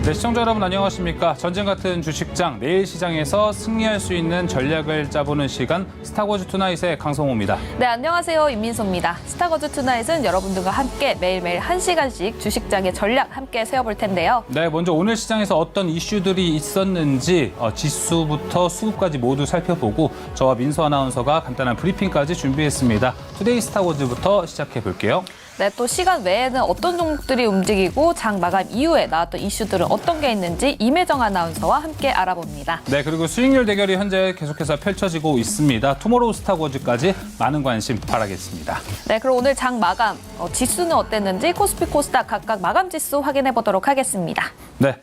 네, 시청자 여러분 안녕하십니까. 전쟁 같은 주식장 내일 시장에서 승리할 수 있는 전략을 짜보는 시간 스타워즈 투나잇의 강성호입니다. 네, 안녕하세요. 임민소입니다. 스타워즈 투나잇은 여러분들과 함께 매일매일 1시간씩 주식장의 전략 함께 세워볼 텐데요. 네, 먼저 오늘 시장에서 어떤 이슈들이 있었는지 지수부터 수급까지 모두 살펴보고 저와 민소 아나운서가 간단한 브리핑까지 준비했습니다. 투데이 스타워즈부터 시작해 볼게요. 네, 또 시간 외에는 어떤 종목들이 움직이고 장 마감 이후에 나왔던 이슈들은 어떤 게 있는지 임혜정 아나운서와 함께 알아봅니다. 네, 그리고 수익률 대결이 현재 계속해서 펼쳐지고 있습니다. 투모로우 스타워즈까지 많은 관심 바라겠습니다. 네, 그럼 오늘 장 마감 지수는 어땠는지 코스피, 코스닥 각각 마감 지수 확인해 보도록 하겠습니다. 네.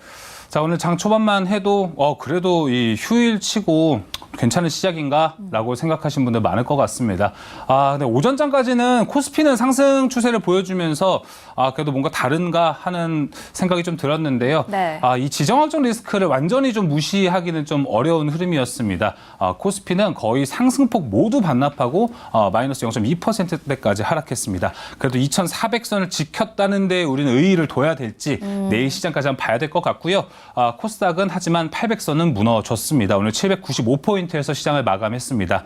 자, 오늘 장 초반만 해도 그래도 이 휴일 치고 괜찮은 시작인가라고 생각하신 분들 많을 것 같습니다. 근데 오전장까지는 코스피는 상승 추세를 보여주면서 그래도 뭔가 다른가 하는 생각이 좀 들었는데요. 네. 이 지정학적 리스크를 완전히 좀 무시하기는 좀 어려운 흐름이었습니다. 코스피는 거의 상승폭 모두 반납하고 마이너스 0.2%대까지 하락했습니다. 그래도 2,400선을 지켰다는 데 우리는 의의를 둬야 될지 내일 시장까지 한번 봐야 될 것 같고요. 코스닥은 하지만 800선은 무너졌습니다. 오늘 795포인트에서 시장을 마감했습니다.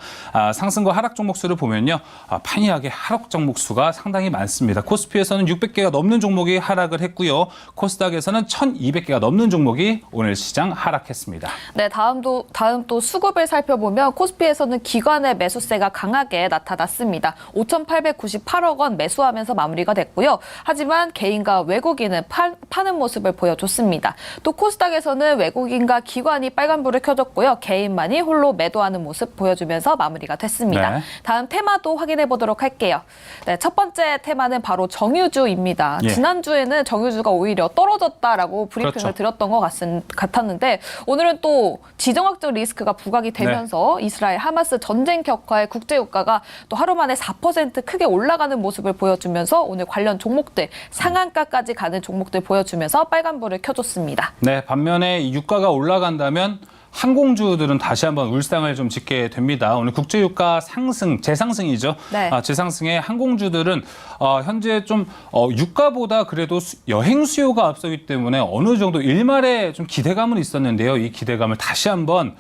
상승과 하락 종목 수를 보면요. 판이하게 하락 종목 수가 상당히 많습니다. 코스피에서는 600개가 넘는 종목이 하락을 했고요. 코스닥에서는 1,200개가 넘는 종목이 오늘 시장 하락했습니다. 네, 다음 또 수급을 살펴보면 코스피에서는 기관의 매수세가 강하게 나타났습니다. 5,898억 원 매수하면서 마무리가 됐고요. 하지만 개인과 외국인은 파는 모습을 보여줬습니다. 또 코스닥에서는 외국인과 기관이 빨간불을 켜줬고요. 개인만이 홀로 매도하는 모습 보여주면서 마무리가 됐습니다. 네. 다음 테마도 확인해 보도록 할게요. 네, 첫 번째 테마는 바로 정유주입니다. 예. 지난주에는 정유주가 오히려 떨어졌다라고 브리핑을 그렇죠. 들었던 것 같았는데 오늘은 또 지정학적 리스크가 부각이 되면서 이스라엘 하마스 전쟁 격화의 국제유가가 또 하루 만에 4% 크게 올라가는 모습을 보여주면서 오늘 관련 종목들 상한가까지 가는 종목들 보여주면서 빨간불을 켜줬습니다. 네, 반면에 이 유가가 올라간다면 항공주들은 다시 한번 울상을 좀 짓게 됩니다. 오늘 국제유가 상승, 재상승이죠. 네. 재상승의 항공주들은 현재 좀 유가보다 그래도 여행 수요가 앞서기 때문에 어느 정도 일말에 좀 기대감은 있었는데요. 이 기대감을 다시 한번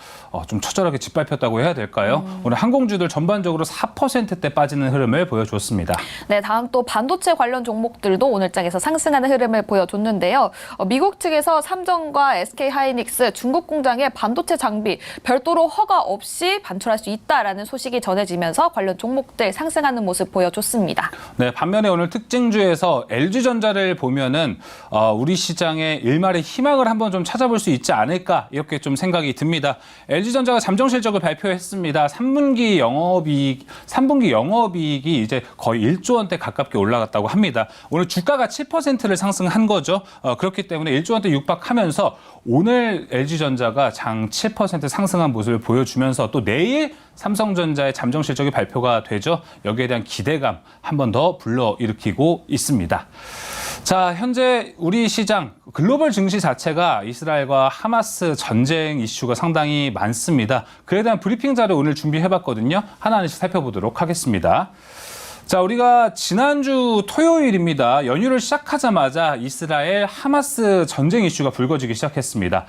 좀 처절하게 짓밟혔다고 해야 될까요? 오늘 항공주들 전반적으로 4%대 빠지는 흐름을 보여줬습니다. 네, 다음 또 반도체 관련 종목들도 오늘장에서 상승하는 흐름을 보여줬는데요. 미국 측에서 삼성과 SK하이닉스 중국 공장에 반도체 장비 별도로 허가 없이 반출할 수 있다라는 소식이 전해지면서 관련 종목들 상승하는 모습 보여줬습니다. 네, 반면에 오늘 특징주에서 LG전자를 보면은 우리 시장의 일말의 희망을 한번 좀 찾아볼 수 있지 않을까 이렇게 좀 생각이 듭니다. LG전자가 잠정 실적을 발표했습니다. 3분기 영업이익이 이제 거의 1조 원대 가깝게 올라갔다고 합니다. 오늘 주가가 7%를 상승한 거죠. 그렇기 때문에 1조 원대 육박하면서 오늘 LG전자가 장 7% 상승한 모습을 보여주면서 또 내일 삼성전자의 잠정 실적이 발표가 되죠. 여기에 대한 기대감 한 번 더 불러일으키고 있습니다. 자, 현재 우리 시장 글로벌 증시 자체가 이스라엘과 하마스 전쟁 이슈가 상당히 많습니다. 그에 대한 브리핑 자료 오늘 준비해봤거든요. 하나하나씩 살펴보도록 하겠습니다. 자, 우리가 지난주 토요일입니다. 연휴를 시작하자마자 이스라엘 하마스 전쟁 이슈가 불거지기 시작했습니다.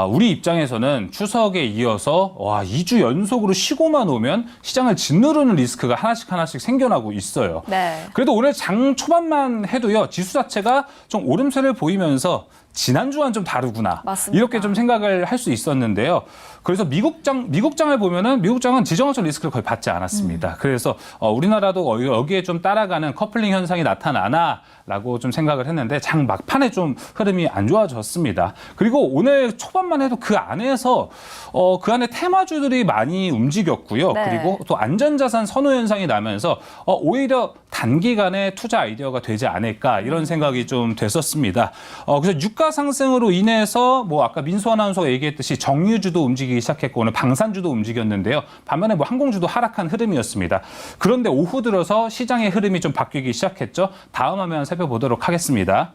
우리 입장에서는 추석에 이어서 2주 연속으로 쉬고만 오면 시장을 짓누르는 리스크가 하나씩 생겨나고 있어요. 네. 그래도 오늘 장 초반만 해도요. 지수 자체가 좀 오름세를 보이면서 지난주와는 좀 다르구나. 맞습니다. 이렇게 좀 생각을 할 수 있었는데요. 그래서 미국장을 보면은 미국장은 지정학적 리스크를 거의 받지 않았습니다. 그래서 우리나라도 여기에 좀 따라가는 커플링 현상이 나타나나라고 좀 생각을 했는데 장 막판에 좀 흐름이 안 좋아졌습니다. 그리고 오늘 초반만 해도 그 안에서 그 안에 테마주들이 많이 움직였고요. 네. 그리고 또 안전자산 선호 현상이 나면서 오히려 단기간에 투자 아이디어가 되지 않을까 이런 생각이 좀 됐었습니다. 그래서 유가 상승으로 인해서 아까 민소 아나운서가 얘기했듯이 정유주도 움직이기 시작했고 오늘 방산주도 움직였는데요. 반면에 항공주도 하락한 흐름이었습니다. 그런데 오후 들어서 시장의 흐름이 좀 바뀌기 시작했죠. 다음 화면 살펴보도록 하겠습니다.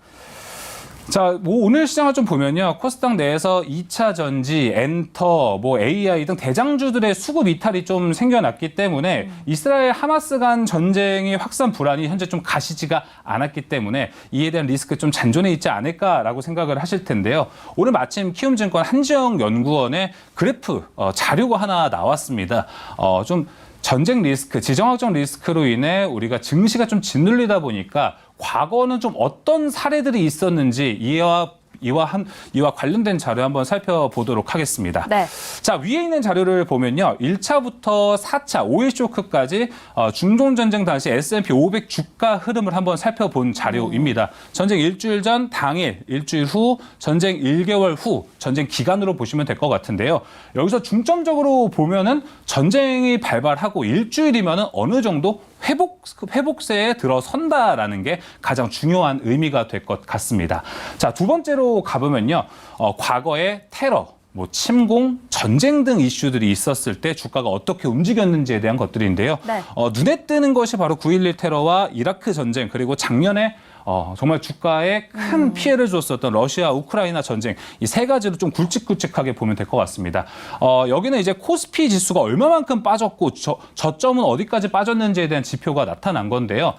자, 오늘 시장을 좀 보면요. 코스닥 내에서 2차 전지, 엔터, AI 등 대장주들의 수급 이탈이 좀 생겨났기 때문에 이스라엘 하마스 간 전쟁의 확산 불안이 현재 좀 가시지가 않았기 때문에 이에 대한 리스크 좀 잔존해 있지 않을까라고 생각을 하실 텐데요. 오늘 마침 키움증권 한지영 연구원의 그래프 자료가 하나 나왔습니다. 좀 전쟁 리스크, 지정학적 리스크로 인해 우리가 증시가 좀 짓눌리다 보니까 과거는 좀 어떤 사례들이 있었는지 이와 관련된 자료 한번 살펴보도록 하겠습니다. 네. 자, 위에 있는 자료를 보면요. 1차부터 4차, 오일 쇼크까지 중동전쟁 당시 S&P 500 주가 흐름을 한번 살펴본 자료입니다. 전쟁 일주일 전, 당일, 일주일 후, 전쟁 1개월 후, 전쟁 기간으로 보시면 될 것 같은데요. 여기서 중점적으로 보면은 전쟁이 발발하고 일주일이면은 어느 정도 회복세에 들어선다라는 게 가장 중요한 의미가 될 것 같습니다. 자, 두 번째로 가보면요. 과거의 테러, 침공, 전쟁 등 이슈들이 있었을 때 주가가 어떻게 움직였는지에 대한 것들인데요. 네. 눈에 뜨는 것이 바로 9.11 테러와 이라크 전쟁, 그리고 작년에 정말 주가에 큰 피해를 줬었던 러시아, 우크라이나 전쟁, 이 세 가지로 좀 굵직굵직하게 보면 될 것 같습니다. 여기는 이제 코스피 지수가 얼마만큼 빠졌고 저점은 어디까지 빠졌는지에 대한 지표가 나타난 건데요.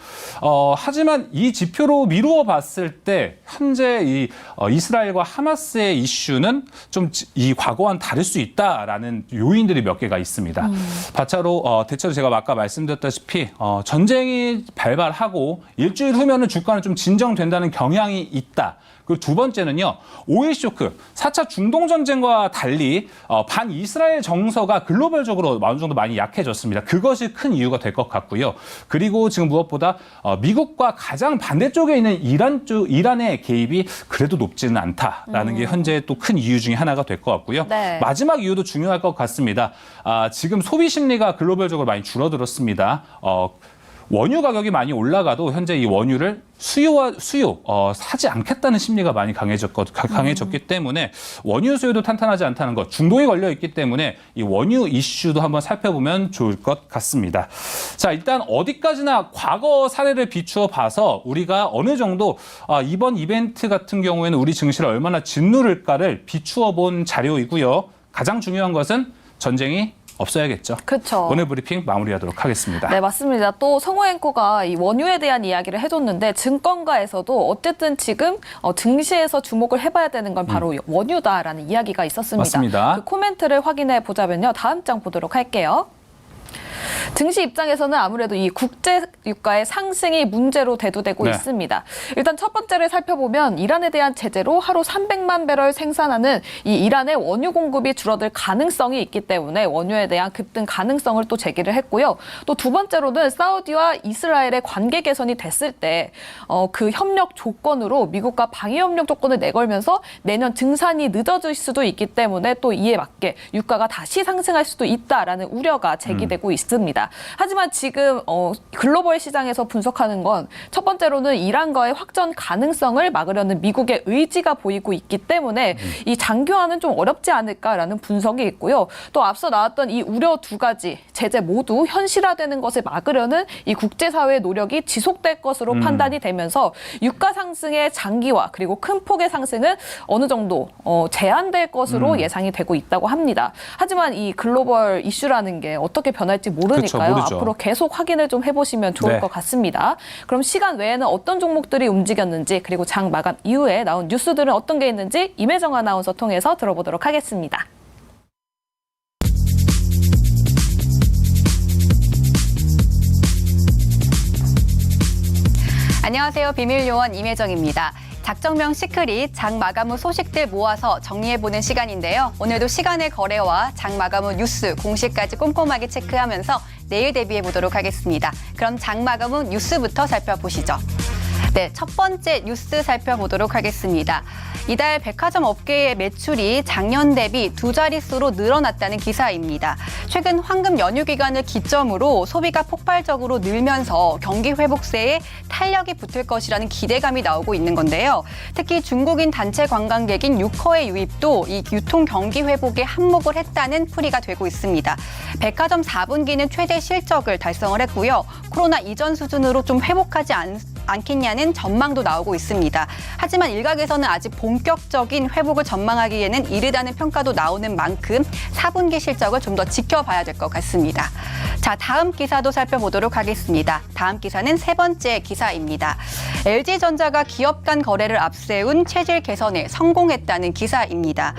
하지만 이 지표로 미루어 봤을 때 현재 이 이스라엘과 하마스의 이슈는 좀 이 과거와는 다를 수 있다라는 요인들이 몇 개가 있습니다. 대체로 제가 아까 말씀드렸다시피 전쟁이 발발하고 일주일 후면은 주가는 좀 진정된다는 경향이 있다. 그리고 두 번째는요, 오일 쇼크, 4차 중동전쟁과 달리 반이스라엘 정서가 글로벌적으로 어느 정도 많이 약해졌습니다. 그것이 큰 이유가 될 것 같고요. 그리고 지금 무엇보다 미국과 가장 반대쪽에 있는 이란의 개입이 그래도 높지는 않다라는 게 현재 또 큰 이유 중에 하나가 될 것 같고요. 네. 마지막 이유도 중요할 것 같습니다. 지금 소비 심리가 글로벌적으로 많이 줄어들었습니다. 원유 가격이 많이 올라가도 현재 이 원유를 사지 않겠다는 심리가 많이 강해졌기 때문에 원유 수요도 탄탄하지 않다는 것, 중동이 걸려 있기 때문에 이 원유 이슈도 한번 살펴보면 좋을 것 같습니다. 자, 일단 어디까지나 과거 사례를 비추어 봐서 우리가 어느 정도 이번 이벤트 같은 경우에는 우리 증시를 얼마나 짓누를까를 비추어 본 자료이고요. 가장 중요한 것은 전쟁이 없어야겠죠. 그렇죠. 오늘 브리핑 마무리하도록 하겠습니다. 네, 맞습니다. 또 성호 앵커가 이 원유에 대한 이야기를 해줬는데 증권가에서도 어쨌든 지금 증시에서 주목을 해봐야 되는 건 바로 원유다라는 이야기가 있었습니다. 맞습니다. 그 코멘트를 확인해 보자면요. 다음 장 보도록 할게요. 증시 입장에서는 아무래도 이 국제 유가의 상승이 문제로 대두되고 네. 있습니다. 일단 첫 번째를 살펴보면 이란에 대한 제재로 하루 300만 배럴 생산하는 이 이란의 원유 공급이 줄어들 가능성이 있기 때문에 원유에 대한 급등 가능성을 또 제기를 했고요. 또 두 번째로는 사우디와 이스라엘의 관계 개선이 됐을 때 그 협력 조건으로 미국과 방위 협력 조건을 내걸면서 내년 증산이 늦어질 수도 있기 때문에 또 이에 맞게 유가가 다시 상승할 수도 있다라는 우려가 제기되고 있습니다. 하지만 지금 글로벌 시장에서 분석하는 건 첫 번째로는 이란과의 확전 가능성을 막으려는 미국의 의지가 보이고 있기 때문에 이 장기화는 좀 어렵지 않을까라는 분석이 있고요. 또 앞서 나왔던 이 우려 두 가지 제재 모두 현실화되는 것을 막으려는 이 국제사회의 노력이 지속될 것으로 판단이 되면서 유가 상승의 장기화 그리고 큰 폭의 상승은 어느 정도 제한될 것으로 예상이 되고 있다고 합니다. 하지만 이 글로벌 이슈라는 게 어떻게 변할지 모르니까요. 그렇죠, 모르죠. 앞으로 계속 확인을 좀 해보시면 좋을 네. 것 같습니다. 그럼 시간 외에는 어떤 종목들이 움직였는지 그리고 장 마감 이후에 나온 뉴스들은 어떤 게 있는지 임혜정 아나운서 통해서 들어보도록 하겠습니다. 안녕하세요. 비밀요원 임혜정입니다. 작정명 시크릿 장 마감 후 소식들 모아서 정리해보는 시간인데요. 오늘도 시간의 거래와 장 마감 후 뉴스 공시까지 꼼꼼하게 체크하면서 내일 대비해보도록 하겠습니다. 그럼 장 마감 후 뉴스부터 살펴보시죠. 네, 첫 번째 뉴스 살펴보도록 하겠습니다. 이달 백화점 업계의 매출이 작년 대비 두 자릿수로 늘어났다는 기사입니다. 최근 황금 연휴 기간을 기점으로 소비가 폭발적으로 늘면서 경기 회복세에 탄력이 붙을 것이라는 기대감이 나오고 있는 건데요. 특히 중국인 단체 관광객인 유커의 유입도 이 유통 경기 회복에 한몫을 했다는 풀이가 되고 있습니다. 백화점 4분기는 최대 실적을 달성을 했고요. 코로나 이전 수준으로 좀 회복하지 않겠냐는 회복되는 전망도 나오고 있습니다. 하지만 일각에서는 아직 본격적인 회복을 전망하기에는 이르다는 평가도 나오는 만큼 4분기 실적을 좀 더 지켜봐야 될 것 같습니다. 자, 다음 기사도 살펴보도록 하겠습니다. 다음 기사는 세 번째 기사입니다. LG전자가 기업 간 거래를 앞세운 체질 개선에 성공했다는 기사입니다.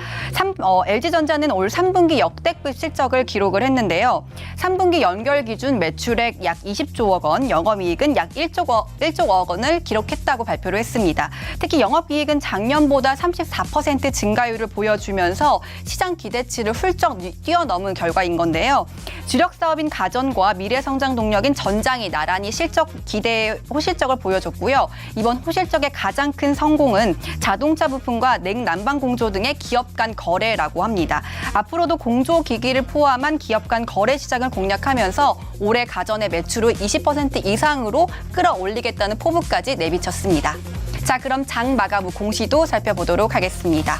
LG전자는 올 3분기 역대급 실적을 기록을 했는데요. 3분기 연결 기준 매출액 약 20조억 원, 영업이익은 약 1조억 원을 기록했다고 발표를 했습니다. 특히 영업이익은 작년보다 34% 증가율을 보여주면서 시장 기대치를 훌쩍 뛰어넘은 결과인 건데요. 주력 사업인 가전과 미래 성장 동력인 전장이 나란히 실적 기대의 호실적을 보여줬고요. 이번 호실적의 가장 큰 성공은 자동차 부품과 냉난방 공조 등의 기업 간 거래라고 합니다. 앞으로도 공조 기기를 포함한 기업 간 거래 시장을 공략하면서 올해 가전의 매출을 20% 이상으로 끌어올리겠다는 포부까지 내비쳤습니다. 자, 그럼 장 마감 후 공시도 살펴보도록 하겠습니다.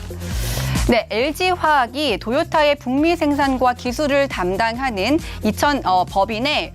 네, LG화학이 도요타의 북미 생산과 기술을 담당하는 법인의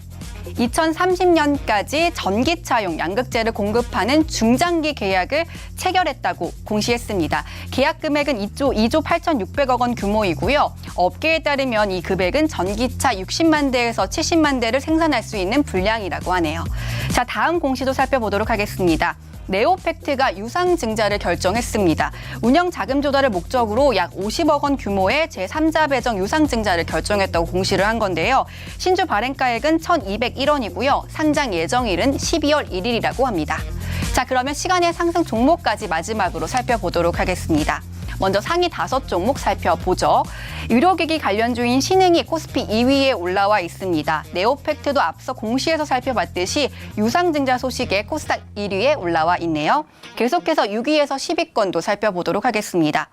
2030년까지 전기차용 양극재를 공급하는 중장기 계약을 체결했다고 공시했습니다. 계약 금액은 2조 8,600억 원 규모이고요. 업계에 따르면 이 금액은 전기차 60만 대에서 70만 대를 생산할 수 있는 분량이라고 하네요. 자, 다음 공시도 살펴보도록 하겠습니다. 네오팩트가 유상증자를 결정했습니다. 운영 자금 조달을 목적으로 약 50억 원 규모의 제3자 배정 유상증자를 결정했다고 공시를 한 건데요. 신주 발행가액은 1,201원이고요. 상장 예정일은 12월 1일이라고 합니다. 자, 그러면 시간의 상승 종목까지 마지막으로 살펴보도록 하겠습니다. 먼저 상위 5종목 살펴보죠. 의료기기 관련주인 신흥이 코스피 2위에 올라와 있습니다. 네오팩트도 앞서 공시에서 살펴봤듯이 유상증자 소식에 코스닥 1위에 올라와 있네요. 계속해서 6위에서 10위권도 살펴보도록 하겠습니다.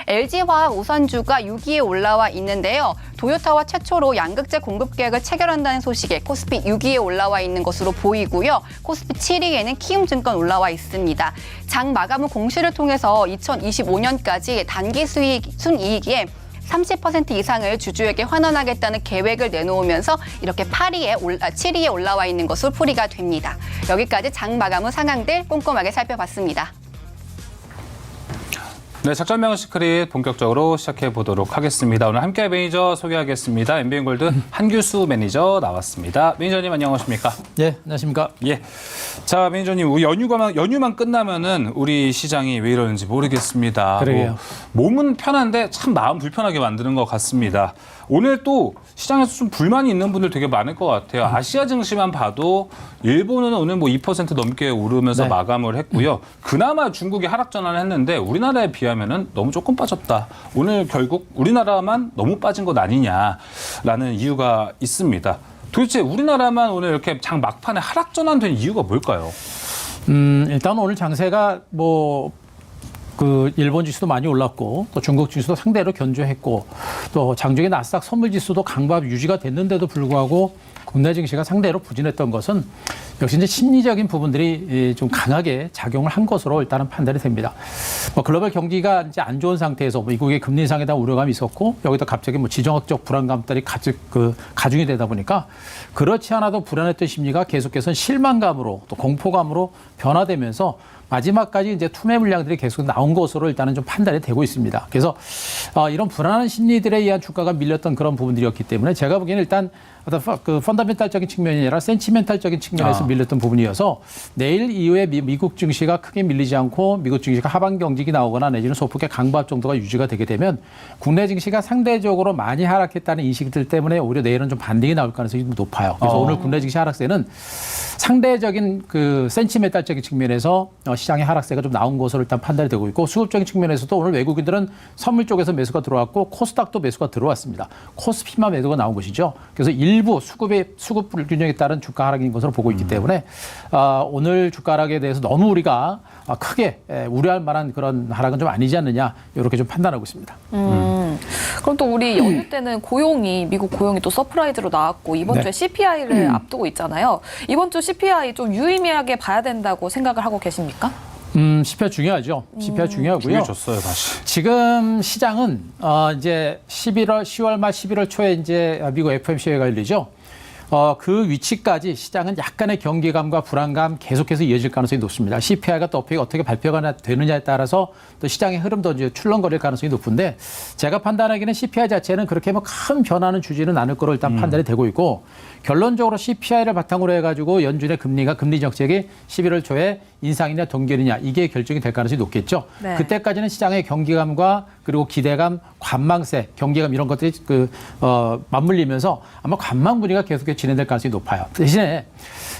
LG화학 우선주가 6위에 올라와 있는데요. 도요타와 최초로 양극재 공급 계약을 체결한다는 소식에 코스피 6위에 올라와 있는 것으로 보이고요. 코스피 7위에는 키움증권 올라와 있습니다. 장 마감 후 공시를 통해서 2025년까지 단기 순이익의 30% 이상을 주주에게 환원하겠다는 계획을 내놓으면서 이렇게 7위에 올라와 있는 것으로 풀이가 됩니다. 여기까지 장 마감 후 상황들 꼼꼼하게 살펴봤습니다. 네, 작전명은 시크릿 본격적으로 시작해 보도록 하겠습니다. 오늘 함께 매니저 소개하겠습니다. MBN골드 한규수 매니저 나왔습니다. 매니저님 안녕하십니까? 예, 안녕하십니까? 예. 자, 매니저님, 우리 연휴만 끝나면은 우리 시장이 왜 이러는지 모르겠습니다. 그러게요. 몸은 편한데 참 마음 불편하게 만드는 것 같습니다. 오늘 또 시장에서 좀 불만이 있는 분들 되게 많을 것 같아요. 아시아 증시만 봐도 일본은 오늘 뭐 2% 넘게 오르면서 네. 마감을 했고요. 그나마 중국이 하락 전환을 했는데 우리나라에 비하면은 너무 조금 빠졌다. 오늘 결국 우리나라만 너무 빠진 것 아니냐라는 이유가 있습니다. 도대체 우리나라만 오늘 이렇게 장 막판에 하락 전환된 이유가 뭘까요? 일단 오늘 장세가 일본 지수도 많이 올랐고 또 중국 지수도 상대로 견조했고 또 장중에 나스닥 선물 지수도 강밥 유지가 됐는데도 불구하고 국내 증시가 상대로 부진했던 것은 역시 이제 심리적인 부분들이 좀 강하게 작용을 한 것으로 일단은 판단이 됩니다. 글로벌 경기가 이제 안 좋은 상태에서 미국의 금리 인상에 대한 우려감이 있었고 여기다 갑자기 지정학적 불안감들이 가중이 되다 보니까 그렇지 않아도 불안했던 심리가 계속해서 실망감으로 또 공포감으로 변화되면서 마지막까지 이제 투매 물량들이 계속 나온 것으로 일단은 좀 판단이 되고 있습니다. 그래서 이런 불안한 심리들에 의한 주가가 밀렸던 그런 부분들이었기 때문에 제가 보기에는 일단 어떤 펀더멘탈적인 측면이 아니라 센치멘탈적인 측면에서 밀렸던 부분이어서 내일 이후에 미국 증시가 크게 밀리지 않고 미국 증시가 하반 경직이 나오거나 내지는 소폭의 강보합 정도가 유지가 되게 되면 국내 증시가 상대적으로 많이 하락했다는 인식들 때문에 오히려 내일은 좀 반등이 나올 가능성이 좀 높아요. 그래서 오늘 국내 증시 하락세는 상대적인 센치멘탈적인 측면에서 시장의 하락세가 좀 나온 것으로 일단 판단이 되고 있고 수급적인 측면에서도 오늘 외국인들은 선물 쪽에서 매수가 들어왔고 코스닥도 매수가 들어왔습니다. 코스피만 매도가 나온 것이죠. 그래서 일부 수급 불균형에 따른 주가 하락인 것으로 보고 있기 때문에 오늘 주가 하락에 대해서 너무 우리가 크게 우려할 만한 그런 하락은 좀 아니지 않느냐 이렇게 좀 판단하고 있습니다. 그럼 또 우리 연휴 때는 미국 고용이 또 서프라이즈로 나왔고 이번 주에 CPI를 앞두고 있잖아요. 이번 주 CPI 좀 유의미하게 봐야 된다고 생각을 하고 계십니까? CPI 중요하죠. CPI 중요하고요. 중요해졌어요, 다시. 지금 시장은 이제 10월 말 11월 초에 이제 미국 FOMC가 열리죠. 그 위치까지 시장은 약간의 경계감과 불안감 계속해서 이어질 가능성이 높습니다. CPI가 또 어떻게 발표가 되느냐에 따라서 또 시장의 흐름도 이제 출렁거릴 가능성이 높은데 제가 판단하기에는 CPI 자체는 그렇게 뭐 큰 변화는 주지는 않을 거로 일단 판단이 되고 있고 결론적으로 CPI를 바탕으로 해가지고 연준의 금리 정책이 11월 초에 인상이냐 동결이냐 이게 결정이 될 가능성이 높겠죠. 네. 그때까지는 시장의 경기감과 그리고 기대감, 관망세, 경계감 이런 것들이 맞물리면서 아마 관망 분위기가 계속해서 진행될 가능성이 높아요. 대신에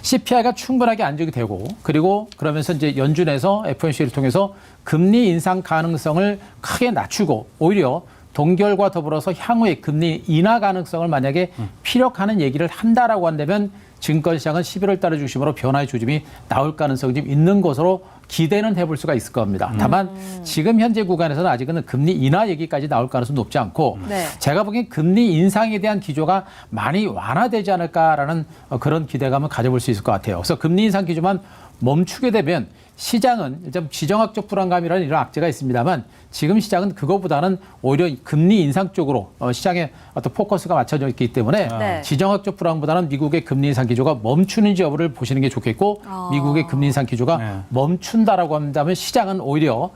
CPI가 충분하게 안정이 되고 그리고 그러면서 이제 연준에서 FOMC를 통해서 금리 인상 가능성을 크게 낮추고 오히려 동결과 더불어서 향후에 금리 인하 가능성을 만약에 피력하는 얘기를 한다라고 한다면 증권시장은 11월 달을 중심으로 변화의 조짐이 나올 가능성이 좀 있는 것으로 기대는 해볼 수가 있을 겁니다. 다만 지금 현재 구간에서는 아직은 금리 인하 얘기까지 나올 가능성은 높지 않고 네. 제가 보기엔 금리 인상에 대한 기조가 많이 완화되지 않을까라는 그런 기대감을 가져볼 수 있을 것 같아요. 그래서 금리 인상 기조만 멈추게 되면 시장은 좀 지정학적 불안감이라는 이런 악재가 있습니다만 지금 시장은 그거보다는 오히려 금리 인상 쪽으로 시장의 어떤 포커스가 맞춰져 있기 때문에 네. 지정학적 불안보다는 미국의 금리 인상 기조가 멈추는지 여부를 보시는 게 좋겠고 미국의 금리 인상 기조가 네. 멈춘다라고 한다면 시장은 오히려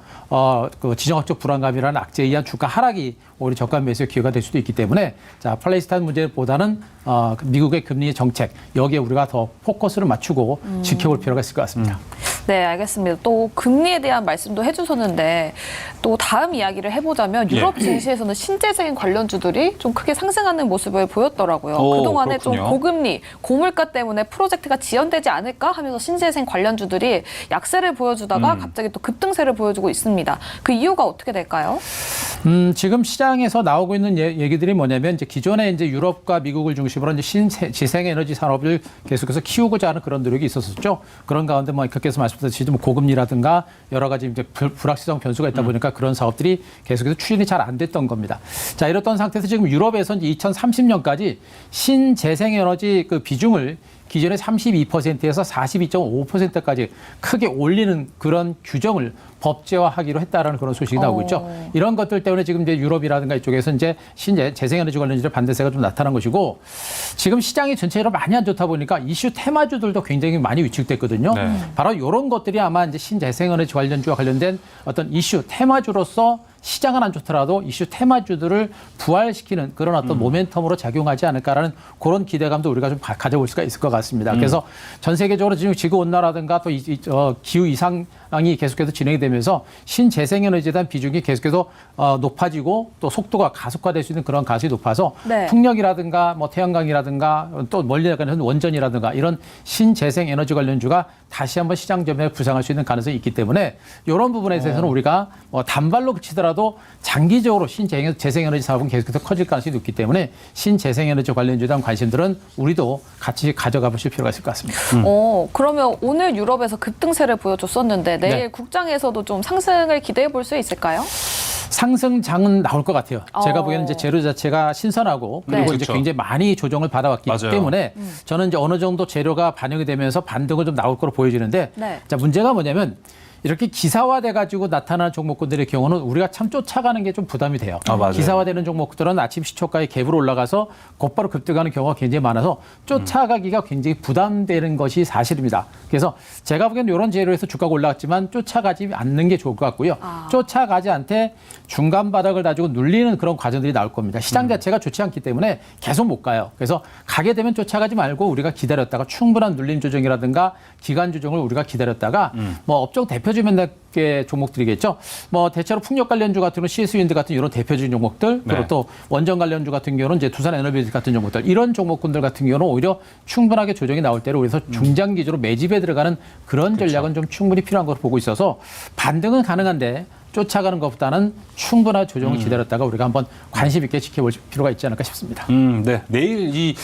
그 지정학적 불안감이라는 악재에 의한 주가 하락이 오히려 저가 매수의 기회가 될 수도 있기 때문에 자 팔레스타인 문제보다는 미국의 금리 정책 여기에 우리가 더 포커스를 맞추고 지켜볼 필요가 있을 것 같습니다. 네, 알겠습니다. 또 금리에 대한 말씀도 해주셨는데 또 다음 이야기를 해보자면 유럽 증시에서는 신재생 관련주들이 좀 크게 상승하는 모습을 보였더라고요. 그동안에 그렇군요. 좀 고금리, 고물가 때문에 프로젝트가 지연되지 않을까 하면서 신재생 관련주들이 약세를 보여주다가 갑자기 또 급등세를 보여주고 있습니다. 그 이유가 어떻게 될까요? 지금 시장에서 나오고 있는 얘기들이 뭐냐면 이제 기존에 이제 유럽과 미국을 중심으로 이제 재생에너지 산업을 계속해서 키우고자 하는 그런 노력이 있었었죠. 그런 가운데 뭐 아까께서 말씀드렸듯이 뭐 고금리라든가 여러 가지 이제 불확실성 변수가 있다 보니까 그런 사업들이 계속해서 추진이 잘 안 됐던 겁니다. 자, 이렇던 상태에서 지금 유럽에서 이제 2030년까지 신재생에너지 그 비중을 기존의 32%에서 42.5%까지 크게 올리는 그런 규정을 법제화하기로 했다라는 그런 소식이 나오고 있죠. 이런 것들 때문에 지금 이제 유럽이라든가 이쪽에서 이제 재생에너지 관련주의 반대세가 좀 나타난 것이고 지금 시장이 전체로 많이 안 좋다 보니까 이슈 테마주들도 굉장히 많이 위축됐거든요. 네. 바로 이런 것들이 아마 이제 신재생에너지 관련주와 관련된 어떤 이슈 테마주로서 시장은 안 좋더라도 이슈 테마주들을 부활시키는 그런 어떤 모멘텀으로 작용하지 않을까라는 그런 기대감도 우리가 좀 가져볼 수가 있을 것 같습니다. 그래서 전 세계적으로 지금 지구온난화라든가 또 기후 이상이 계속해서 진행이 되면서 신재생에너지에 대한 비중이 계속해서 높아지고 또 속도가 가속화될 수 있는 그런 가능성이 높아서 네. 풍력이라든가 뭐 태양광이라든가 또 멀리 나가는 원전이라든가 이런 신재생에너지 관련주가 다시 한번 시장 점유에 부상할 수 있는 가능성이 있기 때문에 이런 부분에 대해서는 우리가 단발로 그치더라도 장기적으로 신재생에너지 사업은 계속해서 커질 가능성이 높기 때문에 신재생에너지 관련주에 대한 관심들은 우리도 같이 가져가 보실 필요가 있을 것 같습니다. 그러면 오늘 유럽에서 급등세를 보여줬었는데 내일 네. 국장에서도 좀 상승을 기대해 볼 수 있을까요? 상승장은 나올 것 같아요. 제가 어. 보기에는 이제 재료 자체가 신선하고 그리고 네. 이제 그렇죠. 굉장히 많이 조정을 받아왔기 맞아요. 때문에 저는 이제 어느 정도 재료가 반영이 되면서 반등은 좀 나올 거로 보여지는데 네. 자 문제가 뭐냐면 이렇게 기사화돼 가지고 나타나는 종목군들의 경우는 우리가 참 쫓아가는 게 좀 부담이 돼요. 맞아요. 기사화되는 종목들은 아침 시초가에 갭으로 올라가서 곧바로 급등하는 경우가 굉장히 많아서 쫓아가기가 굉장히 부담되는 것이 사실입니다. 그래서 제가 보기에는 이런 재료에서 주가가 올라갔지만 쫓아가지 않는 게 좋을 것 같고요. 쫓아가지 않되 중간 바닥을 가지고 눌리는 그런 과정들이 나올 겁니다. 시장 자체가 좋지 않기 때문에 계속 못 가요. 그래서 가게 되면 쫓아가지 말고 우리가 기다렸다가 충분한 눌림 조정이라든가 기간 조정을 우리가 기다렸다가 뭐 업종 대표주 몇개 종목들이겠죠. 뭐 대체로 풍력 관련주 같은 경우는 CS윈드 같은 이런 대표적인 종목들 그리고 네. 또 원전 관련주 같은 경우는 이제 두산 에너비즈 같은 종목들 이런 종목군들 같은 경우는 오히려 충분하게 조정이 나올 때를 그래서 중장 기조로 매집에 들어가는 그런 전략은 좀 충분히 필요한 것으로 보고 있어서 반등은 가능한데 쫓아가는 것보다는 충분한 조정을 기다렸다가 우리가 한번 관심 있게 지켜볼 필요가 있지 않을까 싶습니다. 네. 내일 이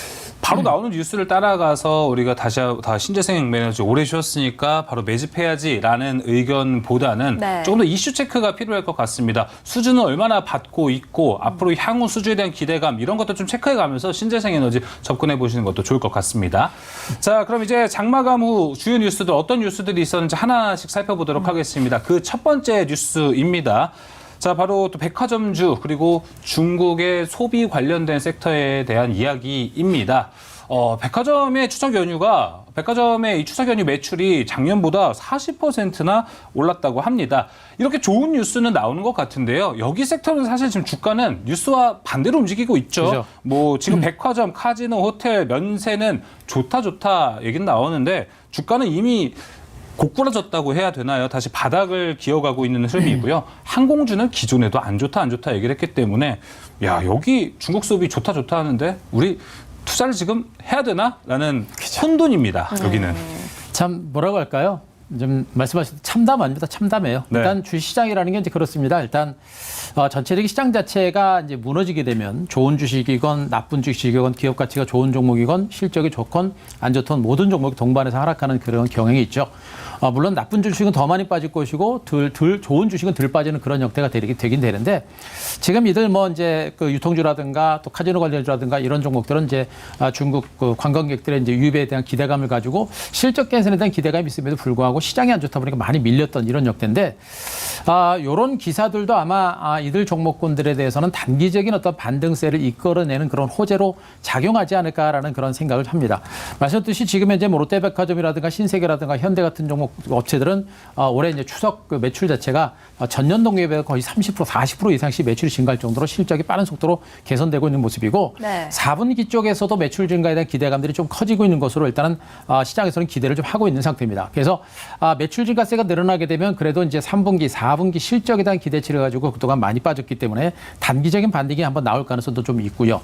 바로 나오는 뉴스를 따라가서 우리가 다 신재생 에너지 오래 쉬었으니까 바로 매집해야지라는 의견보다는 네. 조금 더 이슈 체크가 필요할 것 같습니다. 수준은 얼마나 받고 있고 앞으로 향후 수주에 대한 기대감 이런 것도 좀 체크해가면서 신재생 에너지 접근해 보시는 것도 좋을 것 같습니다. 자, 그럼 이제 장마감 후 주요 뉴스들 어떤 뉴스들이 있었는지 하나씩 살펴보도록 하겠습니다. 그 첫 번째 뉴스입니다. 자, 바로 또 백화점주 그리고 중국의 소비 관련된 섹터에 대한 이야기입니다. 백화점의 추석 연휴가 백화점의 이 추석 연휴 매출이 작년보다 40%나 올랐다고 합니다. 이렇게 좋은 뉴스는 나오는 것 같은데요. 여기 섹터는 사실 지금 주가는 뉴스와 반대로 움직이고 있죠. 그죠. 뭐 지금 백화점, 카지노, 호텔, 면세는 좋다 얘기는 나오는데 주가는 이미 고꾸라졌다고 해야 되나요? 다시 바닥을 기어가고 있는 흐름이고요. 항공주는 기존에도 안 좋다 얘기를 했기 때문에 야 여기 중국 수업이 좋다 하는데 우리 투자를 지금 해야 되나? 라는 혼돈입니다. 여기는. 참 뭐라고 할까요? 좀 말씀하신 참담 아닙니다. 참담해요. 네. 일단 주시장이라는 게 이제 그렇습니다. 일단 전체적인 시장 자체가 이제 무너지게 되면 좋은 주식이건 나쁜 주식이건 기업 가치가 좋은 종목이건 실적이 좋건 안 좋건 모든 종목이 동반해서 하락하는 그런 경향이 있죠. 물론 나쁜 주식은 더 많이 빠질 것이고 덜 좋은 주식은 덜 빠지는 그런 형태가 되긴 되는데 지금 이들 뭐 이제 그 유통주라든가 또 카지노 관련주라든가 이런 종목들은 이제 중국 그 관광객들의 이제 유입에 대한 기대감을 가지고 실적 개선에 대한 기대감이 있음에도 불구하고 시장이 안 좋다 보니까 많이 밀렸던 이런 역대인데 이런 기사들도 아마 이들 종목군들에 대해서는 단기적인 어떤 반등세를 이끌어내는 그런 호재로 작용하지 않을까라는 그런 생각을 합니다. 말씀드렸듯이 지금 현재 뭐 롯데백화점이라든가 신세계라든가 현대 같은 종목 업체들은 올해 이제 추석 그 매출 자체가 전년 동기에 비해 거의 30% 40% 이상씩 매출이 증가할 정도로 실적이 빠른 속도로 개선되고 있는 모습이고 네. 4분기 쪽에서도 매출 증가에 대한 기대감들이 좀 커지고 있는 것으로 일단은 시장에서는 기대를 좀 하고 있는 상태입니다. 그래서 매출 증가세가 늘어나게 되면 그래도 이제 3분기, 4분기 실적에 대한 기대치를 가지고 그동안 많이 빠졌기 때문에 단기적인 반등이 한번 나올 가능성도 좀 있고요.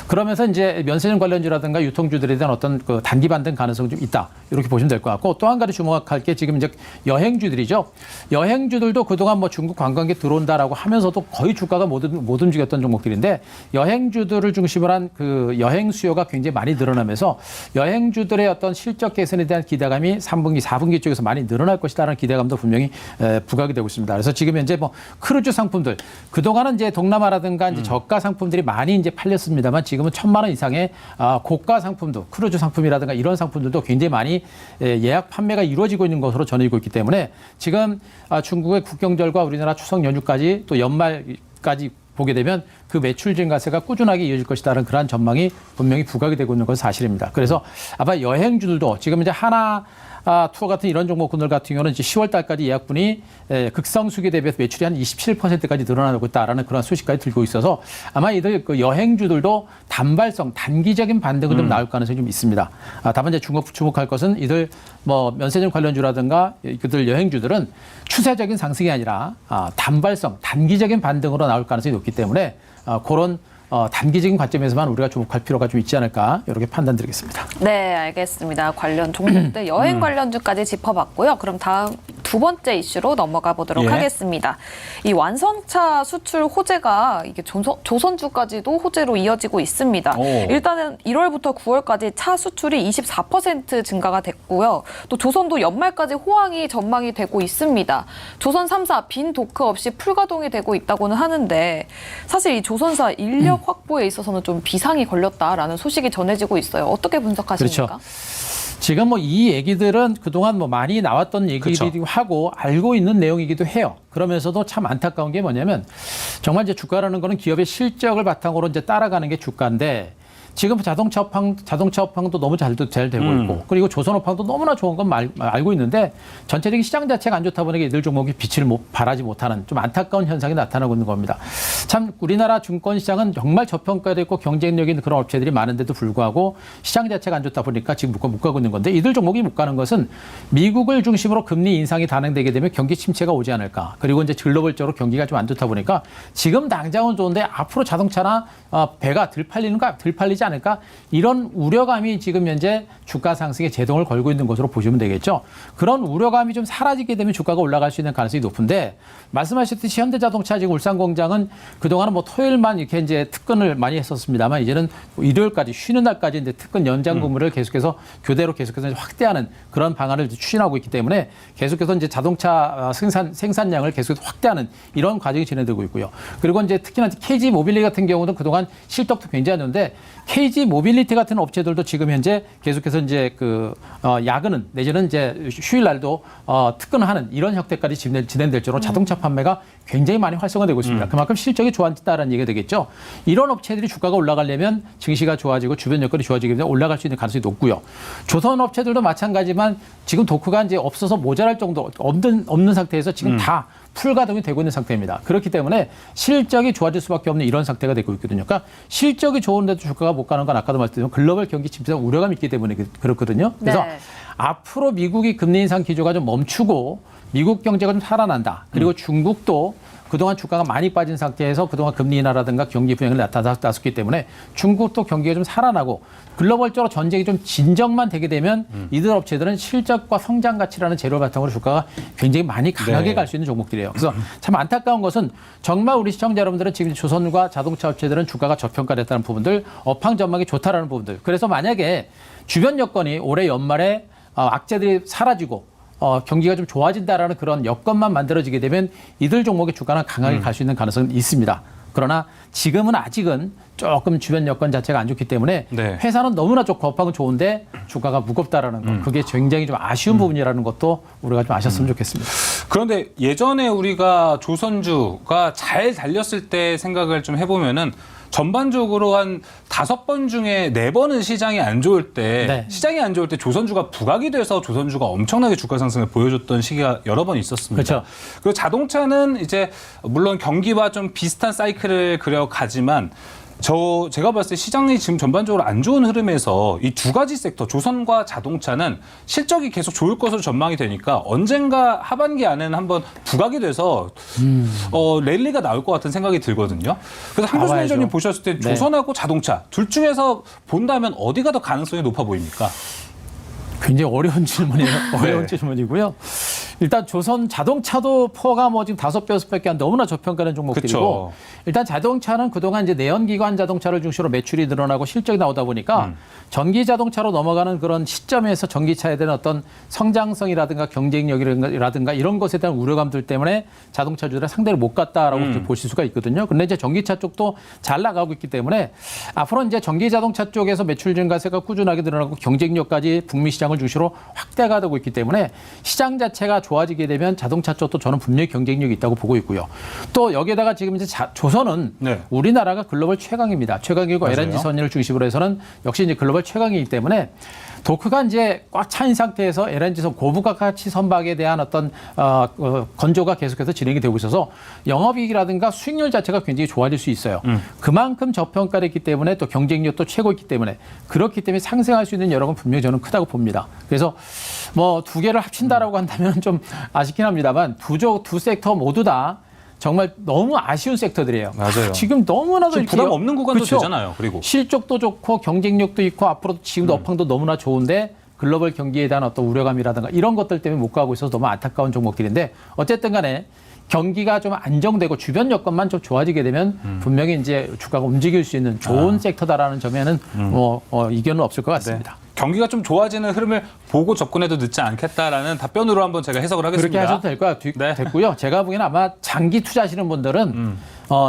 그러면서 이제 면세점 관련주라든가 유통주들에 대한 어떤 그 단기 반등 가능성이 좀 있다. 이렇게 보시면 될 것 같고 또 한 가지 주목할 게 지금 이제 여행주들이죠. 여행주들도 그동안 뭐 중국 관광객 들어온다라고 하면서도 거의 주가가 못 움직였던 종목들인데 여행주들을 중심으로 한 그 여행 수요가 굉장히 많이 늘어나면서 여행주들의 어떤 실적 개선에 대한 기대감이 3분기, 4분기 쪽에서 많이 늘어날 것이다라는 기대감도 분명히 부각이 되고 있습니다. 그래서 지금 현재 뭐 크루즈 상품들 그동안은 이제 동남아라든가 이제 저가 상품들이 많이 이제 팔렸습니다만 지금은 1,000만 원 이상의 고가 상품도 크루즈 상품이라든가 이런 상품들도 굉장히 많이 예약 판매가 이루어지고 있는 것으로 전해지고 있기 때문에 지금 중국의 국경절과 우리나라 추석 연휴까지 또 연말까지 보게 되면 그 매출 증가세가 꾸준하게 이어질 것이다라는 그러한 전망이 분명히 부각이 되고 있는 것은 사실입니다. 그래서 아마 여행주들도 지금 이제 하나 투어 같은 이런 종목군들 같은 경우는 이제 10월 달까지 예약분이 극성수기 대비해서 매출이 한 27%까지 늘어나고 있다라는 그런 소식까지 들고 있어서 아마 이들 그 여행주들도 단발성, 단기적인 반등은 좀 나올 가능성이 좀 있습니다. 다만 이제 주목할 것은 이들 뭐 면세점 관련주라든가 그들 여행주들은 추세적인 상승이 아니라 단발성, 단기적인 반등으로 나올 가능성이 높기 때문에 그런 단기적인 관점에서만 우리가 주목할 필요가 좀 있지 않을까 이렇게 판단드리겠습니다. 네, 알겠습니다. 관련 종목들 여행 관련주까지 짚어봤고요. 그럼 다음 두 번째 이슈로 넘어가 보도록 하겠습니다. 이 완성차 수출 호재가 이게 조선주까지도 호재로 이어지고 있습니다. 일단은 1월부터 9월까지 차 수출이 24% 증가가 됐고요. 또 조선도 연말까지 호황이 전망이 되고 있습니다. 조선 3사 빈 도크 없이 풀가동이 되고 있다고는 하는데 사실 이 조선사 인력 확보에 있어서는 좀 비상이 걸렸다라는 소식이 전해지고 있어요. 어떻게 분석하십니까? 그렇죠. 지금 뭐 이 얘기들은 그동안 뭐 많이 나왔던 얘기이기도 그렇죠. 하고 알고 있는 내용이기도 해요. 그러면서도 참 안타까운 게 뭐냐면 정말 이제 주가라는 거는 기업의 실적을 바탕으로 이제 따라가는 게 주가인데 지금 자동차 업황도 너무 잘 되고 있고 그리고 조선 업황도 너무나 좋은 건 알고 있는데 전체적인 시장 자체가 안 좋다 보니까 이들 종목이 빛을 발하지 못하는 좀 안타까운 현상이 나타나고 있는 겁니다. 참 우리나라 증권 시장은 정말 저평가되어 있고 경쟁력 있는 그런 업체들이 많은데도 불구하고 시장 자체가 안 좋다 보니까 지금 못 가고 있는 건데 이들 종목이 못 가는 것은 미국을 중심으로 금리 인상이 단행되게 되면 경기 침체가 오지 않을까. 그리고 이제 글로벌적으로 경기가 좀 안 좋다 보니까 지금 당장은 좋은데 앞으로 자동차나 배가 덜 팔리지 않을까 이런 우려감이 지금 현재 주가 상승에 제동을 걸고 있는 것으로 보시면 되겠죠. 그런 우려감이 좀 사라지게 되면 주가가 올라갈 수 있는 가능성이 높은데 말씀하셨듯이 현대자동차 지금 울산 공장은 그동안은 뭐 토요일만 이렇게 이제 특근을 많이 했었습니다만 이제는 일요일까지 쉬는 날까지 이제 특근 연장 근무를 계속해서 교대로 계속해서 확대하는 그런 방안을 추진하고 있기 때문에 계속해서 이제 자동차 생산량을 계속해서 확대하는 이런 과정이 진행되고 있고요. 그리고 이제 특히나 KG 모빌리 같은 경우는 그동안 실적도 굉장히 좋은데 KG 모빌리티 같은 업체들도 지금 현재 계속해서 이제 야근은 내지는 이제 휴일 날도 특근하는 이런 형태까지 진행될 정도로 자동차 판매가 굉장히 많이 활성화되고 있습니다. 그만큼 실적이 좋아진다는 얘기가 되겠죠. 이런 업체들이 주가가 올라가려면 증시가 좋아지고 주변 여건이 좋아지기 때문에 올라갈 수 있는 가능성이 높고요. 조선 업체들도 마찬가지지만 지금 도크가 이제 없어서 모자랄 정도 없는 상태에서 지금 다 풀가동이 되고 있는 상태입니다. 그렇기 때문에 실적이 좋아질 수밖에 없는 이런 상태가 되고 있거든요. 그러니까 실적이 좋은데도 주가가 못 가는 건 아까도 말씀드린 글로벌 경기 침체 우려감이 있기 때문에 그렇거든요. 그래서 네. 앞으로 미국이 금리 인상 기조가 좀 멈추고 미국 경제가 좀 살아난다. 그리고 중국도 그동안 주가가 많이 빠진 상태에서 그동안 금리 인하라든가 경기 부양을 나타났었기 때문에 중국도 경기가 좀 살아나고 글로벌적으로 전쟁이 좀 진정만 되게 되면 이들 업체들은 실적과 성장 가치라는 재료 바탕으로 주가가 굉장히 많이 강하게 네. 갈 수 있는 종목들이에요. 그래서 참 안타까운 것은 정말 우리 시청자 여러분들은 지금 조선과 자동차 업체들은 주가가 저평가됐다는 부분들, 업황 전망이 좋다라는 부분들. 그래서 만약에 주변 여건이 올해 연말에 악재들이 사라지고 경기가 좀 좋아진다라는 그런 여건만 만들어지게 되면 이들 종목의 주가는 강하게 갈 수 있는 가능성은 있습니다. 그러나 지금은 아직은 조금 주변 여건 자체가 안 좋기 때문에 네. 회사는 너무나 좋고 업황은 좋은데 주가가 무겁다라는 거 그게 굉장히 좀 아쉬운 부분이라는 것도 우리가 좀 아셨으면 좋겠습니다. 그런데 예전에 우리가 조선주가 잘 달렸을 때 생각을 좀 해보면은 전반적으로 한 5번 중에 4번은 시장이 안 좋을 때 네. 시장이 안 좋을 때 조선주가 부각이 돼서 조선주가 엄청나게 주가 상승을 보여줬던 시기가 여러 번 있었습니다. 그렇죠. 그리고 자동차는 이제 물론 경기와 좀 비슷한 사이클을 그려가지만 제가 봤을 때 시장이 지금 전반적으로 안 좋은 흐름에서 이 두 가지 섹터, 조선과 자동차는 실적이 계속 좋을 것으로 전망이 되니까 언젠가 하반기 안에는 한번 부각이 돼서 랠리가 나올 것 같은 생각이 들거든요. 그래서 한교수 나와야죠. 매니저님 보셨을 때 네. 조선하고 자동차 둘 중에서 본다면 어디가 더 가능성이 높아 보입니까? 굉장히 어려운 질문이에요. 어려운 네. 질문이고요. 일단 조선 자동차도 포가 뭐 지금 5배, 6배밖에 안 너무나 저평가된 종목들이고 그쵸. 일단 자동차는 그동안 이제 내연기관 자동차를 중심으로 매출이 늘어나고 실적이 나오다 보니까 전기 자동차로 넘어가는 그런 시점에서 전기차에 대한 어떤 성장성이라든가 경쟁력이라든가 이런 것에 대한 우려감들 때문에 자동차주들이 상대를 못 갔다라고 보실 수가 있거든요. 근데 이제 전기차 쪽도 잘 나가고 있기 때문에 앞으로 이제 전기 자동차 쪽에서 매출 증가세가 꾸준하게 늘어나고 경쟁력까지 북미 시장을 중심으로 확대가 되고 있기 때문에 시장 자체가 좋아지게 되면 자동차 쪽도 저는 분명히 경쟁력이 있다고 보고 있고요. 또 여기에다가 지금 이제 조선은 네. 우리나라가 글로벌 최강입니다. 최강이고 맞아요. LNG 선열을 중심으로 해서는 역시 이제 글로벌 최강이기 때문에 도크가 이제 꽉 차인 상태에서 LNG선 고부가 가치 선박에 대한 어떤 건조가 계속해서 진행이 되고 있어서 영업이익이라든가 수익률 자체가 굉장히 좋아질 수 있어요. 그만큼 저평가됐기 때문에 또 경쟁력도 최고이기 때문에 그렇기 때문에 상승할 수 있는 여력은 분명히 저는 크다고 봅니다. 그래서 뭐 두 개를 합친다라고 한다면 좀 아쉽긴 합니다만 두 섹터 모두 다 정말 너무 아쉬운 섹터들이에요. 맞아요. 지금 너무나도 지금 이렇게 부담 없는 구간도 그렇죠. 되잖아요. 그리고 실적도 좋고 경쟁력도 있고 앞으로도 지금도 업황도 너무나 좋은데 글로벌 경기에 대한 어떤 우려감이라든가 이런 것들 때문에 못 가고 있어서 너무 안타까운 종목들인데 어쨌든 간에 경기가 좀 안정되고 주변 여건만 좀 좋아지게 되면 분명히 이제 주가가 움직일 수 있는 좋은 섹터다라는 점에는 이견은 없을 것 같습니다. 네. 경기가 좀 좋아지는 흐름을 보고 접근해도 늦지 않겠다라는 답변으로 한번 제가 해석을 하겠습니다. 그렇게 하셔도 될 것 네. 같고요. 제가 보기에는 아마 장기 투자하시는 분들은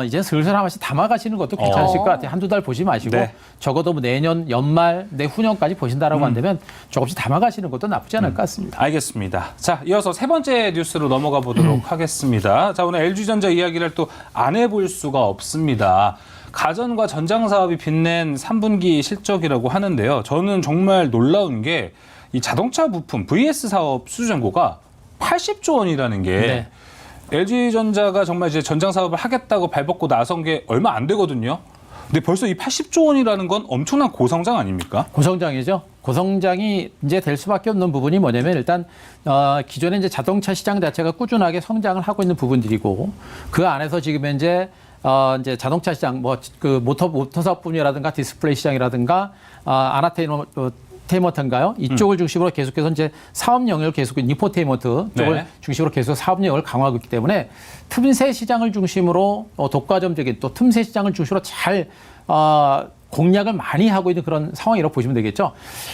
이제 슬슬 한 번씩 담아가시는 것도 괜찮으실 것 같아요. 한두 달 보지 마시고 네. 적어도 뭐 내년 연말 내후년까지 보신다라고 한다면 조금씩 담아가시는 것도 나쁘지 않을 것 같습니다. 알겠습니다. 자, 이어서 세 번째 뉴스로 넘어가 보도록 하겠습니다. 자, 오늘 LG전자 이야기를 또 안 해볼 수가 없습니다. 가전과 전장 사업이 빛낸 3분기 실적이라고 하는데요. 저는 정말 놀라운 게 이 자동차 부품 VS 사업 수주잔고가 80조 원이라는 게 네. LG전자가 정말 이제 전장 사업을 하겠다고 발벗고 나선 게 얼마 안 되거든요. 근데 벌써 이 80조 원이라는 건 엄청난 고성장 아닙니까? 고성장이죠. 고성장이 이제 될 수밖에 없는 부분이 뭐냐면 일단 기존에 이제 자동차 시장 자체가 꾸준하게 성장을 하고 있는 부분들이고 그 안에서 지금 현재 이제 자동차 시장 뭐 그 모터 사업 분야라든가 디스플레이 시장이라든가 테이먼트인가요? 이쪽을 중심으로 계속해서 이제 사업 영역을 계속 인포테인먼트 쪽을 네. 중심으로 계속 사업 영역을 강화하고 있기 때문에 틈새 시장을 중심으로 독과점적인 또 틈새 시장을 중심으로 잘 공략을 많이 하고 있는 그런 상황이라고 보시면 되겠죠.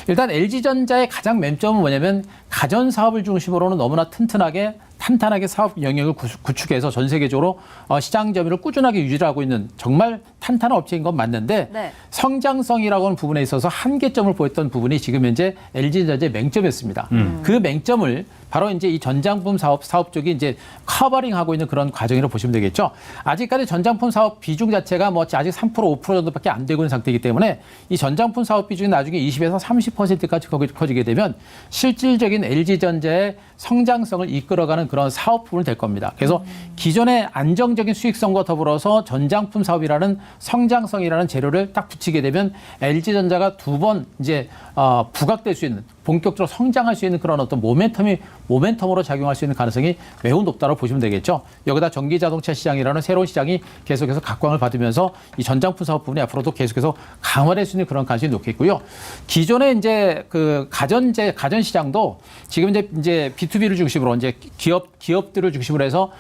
일단 LG전자의 가장 맹점은 뭐냐면 가전 사업을 중심으로는 너무나 튼튼하게 탄탄하게 사업 영역을 구축해서 전 세계적으로 시장 점유율을 꾸준하게 유지하고 있는 정말 탄탄한 업체인 건 맞는데 네. 성장성이라고 하는 부분에 있어서 한계점을 보였던 부분이 지금 현재 LG전자의 맹점이었습니다. 그 맹점을 바로 이제 이 전장품 사업 쪽이 이제 커버링하고 있는 그런 과정이라고 보시면 되겠죠. 아직까지 전장품 사업 비중 자체가 뭐 아직 3% 5% 정도밖에 안 되고 있는 상태이기 때문에 이 전장품 사업 비중이 나중에 20에서 30%까지 커지게 되면 실질적인 LG전자의 성장성을 이끌어가는 그런 사업 부분이 될 겁니다. 그래서 기존의 안정적인 수익성과 더불어서 전장품 사업이라는 성장성이라는 재료를 딱 붙이게 되면 LG전자가 두 번 이제 부각될 수 있는 본격적으로 성장할 수 있는 그런 어떤 모멘텀으로 작용할 수 있는 가능성이 매우 높다고 보시면 되겠죠. 여기다 전기 자동차 시장이라는 새로운 시장이 계속해서 각광을 받으면서 이 전장품 사업 부분이 앞으로도 계속해서 강화될 수 있는 그런 가능성이 높겠고요. 기존에 이제 그 가전 시장도 지금 이제 B2B를 중심으로 이제 기업들을 중심으로 해서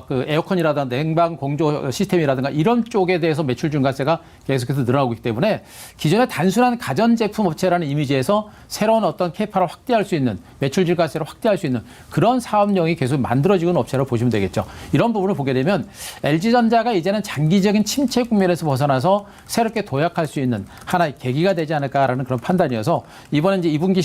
그 에어컨이라든가 냉방 공조 시스템이라든가 이런 쪽에 대해서 매출 증가세가 계속해서 늘어나고 있기 때문에 기존의 단순한 가전제품 업체라는 이미지에서 새로운 어떤 캐파를 확대할 수 있는 매출 증가세를 확대할 수 있는 그런 사업령이 계속 만들어지고 있는 업체로 보시면 되겠죠. 이런 부분을 보게 되면 LG전자가 이제는 장기적인 침체 국면에서 벗어나서 새롭게 도약할 수 있는 하나의 계기가 되지 않을까라는 그런 판단이어서 이번에 이제 2분기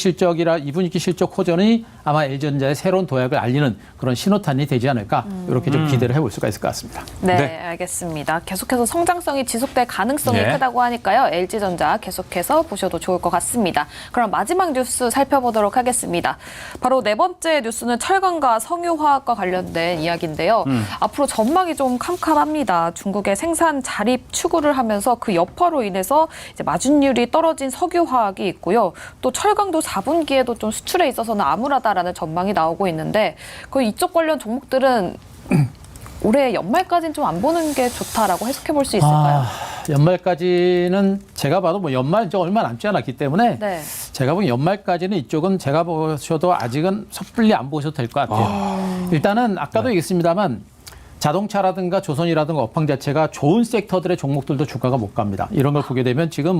실적 호전이 아마 LG전자의 새로운 도약을 알리는 그런 신호탄이 되지 않을까 이렇게 좀 기대를 해볼 수가 있을 것 같습니다. 네, 네. 알겠습니다. 계속해서 성장성이 지속될 가능성이 네. 크다고 하니까요. LG전자 계속해서 보셔도 좋을 것 같습니다. 그럼 마지막 뉴스 살펴보도록 하겠습니다. 바로 네 번째 뉴스는 철강과 석유화학과 관련된 이야기인데요. 앞으로 전망이 좀 캄캄합니다. 중국의 생산 자립 추구를 하면서 그 여파로 인해서 이제 마진율이 떨어진 석유화학이 있고요. 또 철강도 4분기에도 좀 수출에 있어서는 암울하다라는 전망이 나오고 있는데 그 이쪽 관련 종목들은 올해 연말까지는 좀 안 보는 게 좋다라고 해석해 볼 수 있을까요? 연말까지는 제가 봐도 뭐 연말 이제 얼마 남지 않았기 때문에 네. 제가 보기엔 연말까지는 이쪽은 제가 보셔도 아직은 섣불리 안 보셔도 될 것 같아요. 일단은 아까도 얘기했습니다만 자동차라든가 조선이라든가 업황 자체가 좋은 섹터들의 종목들도 주가가 못 갑니다. 이런 걸 보게 되면 지금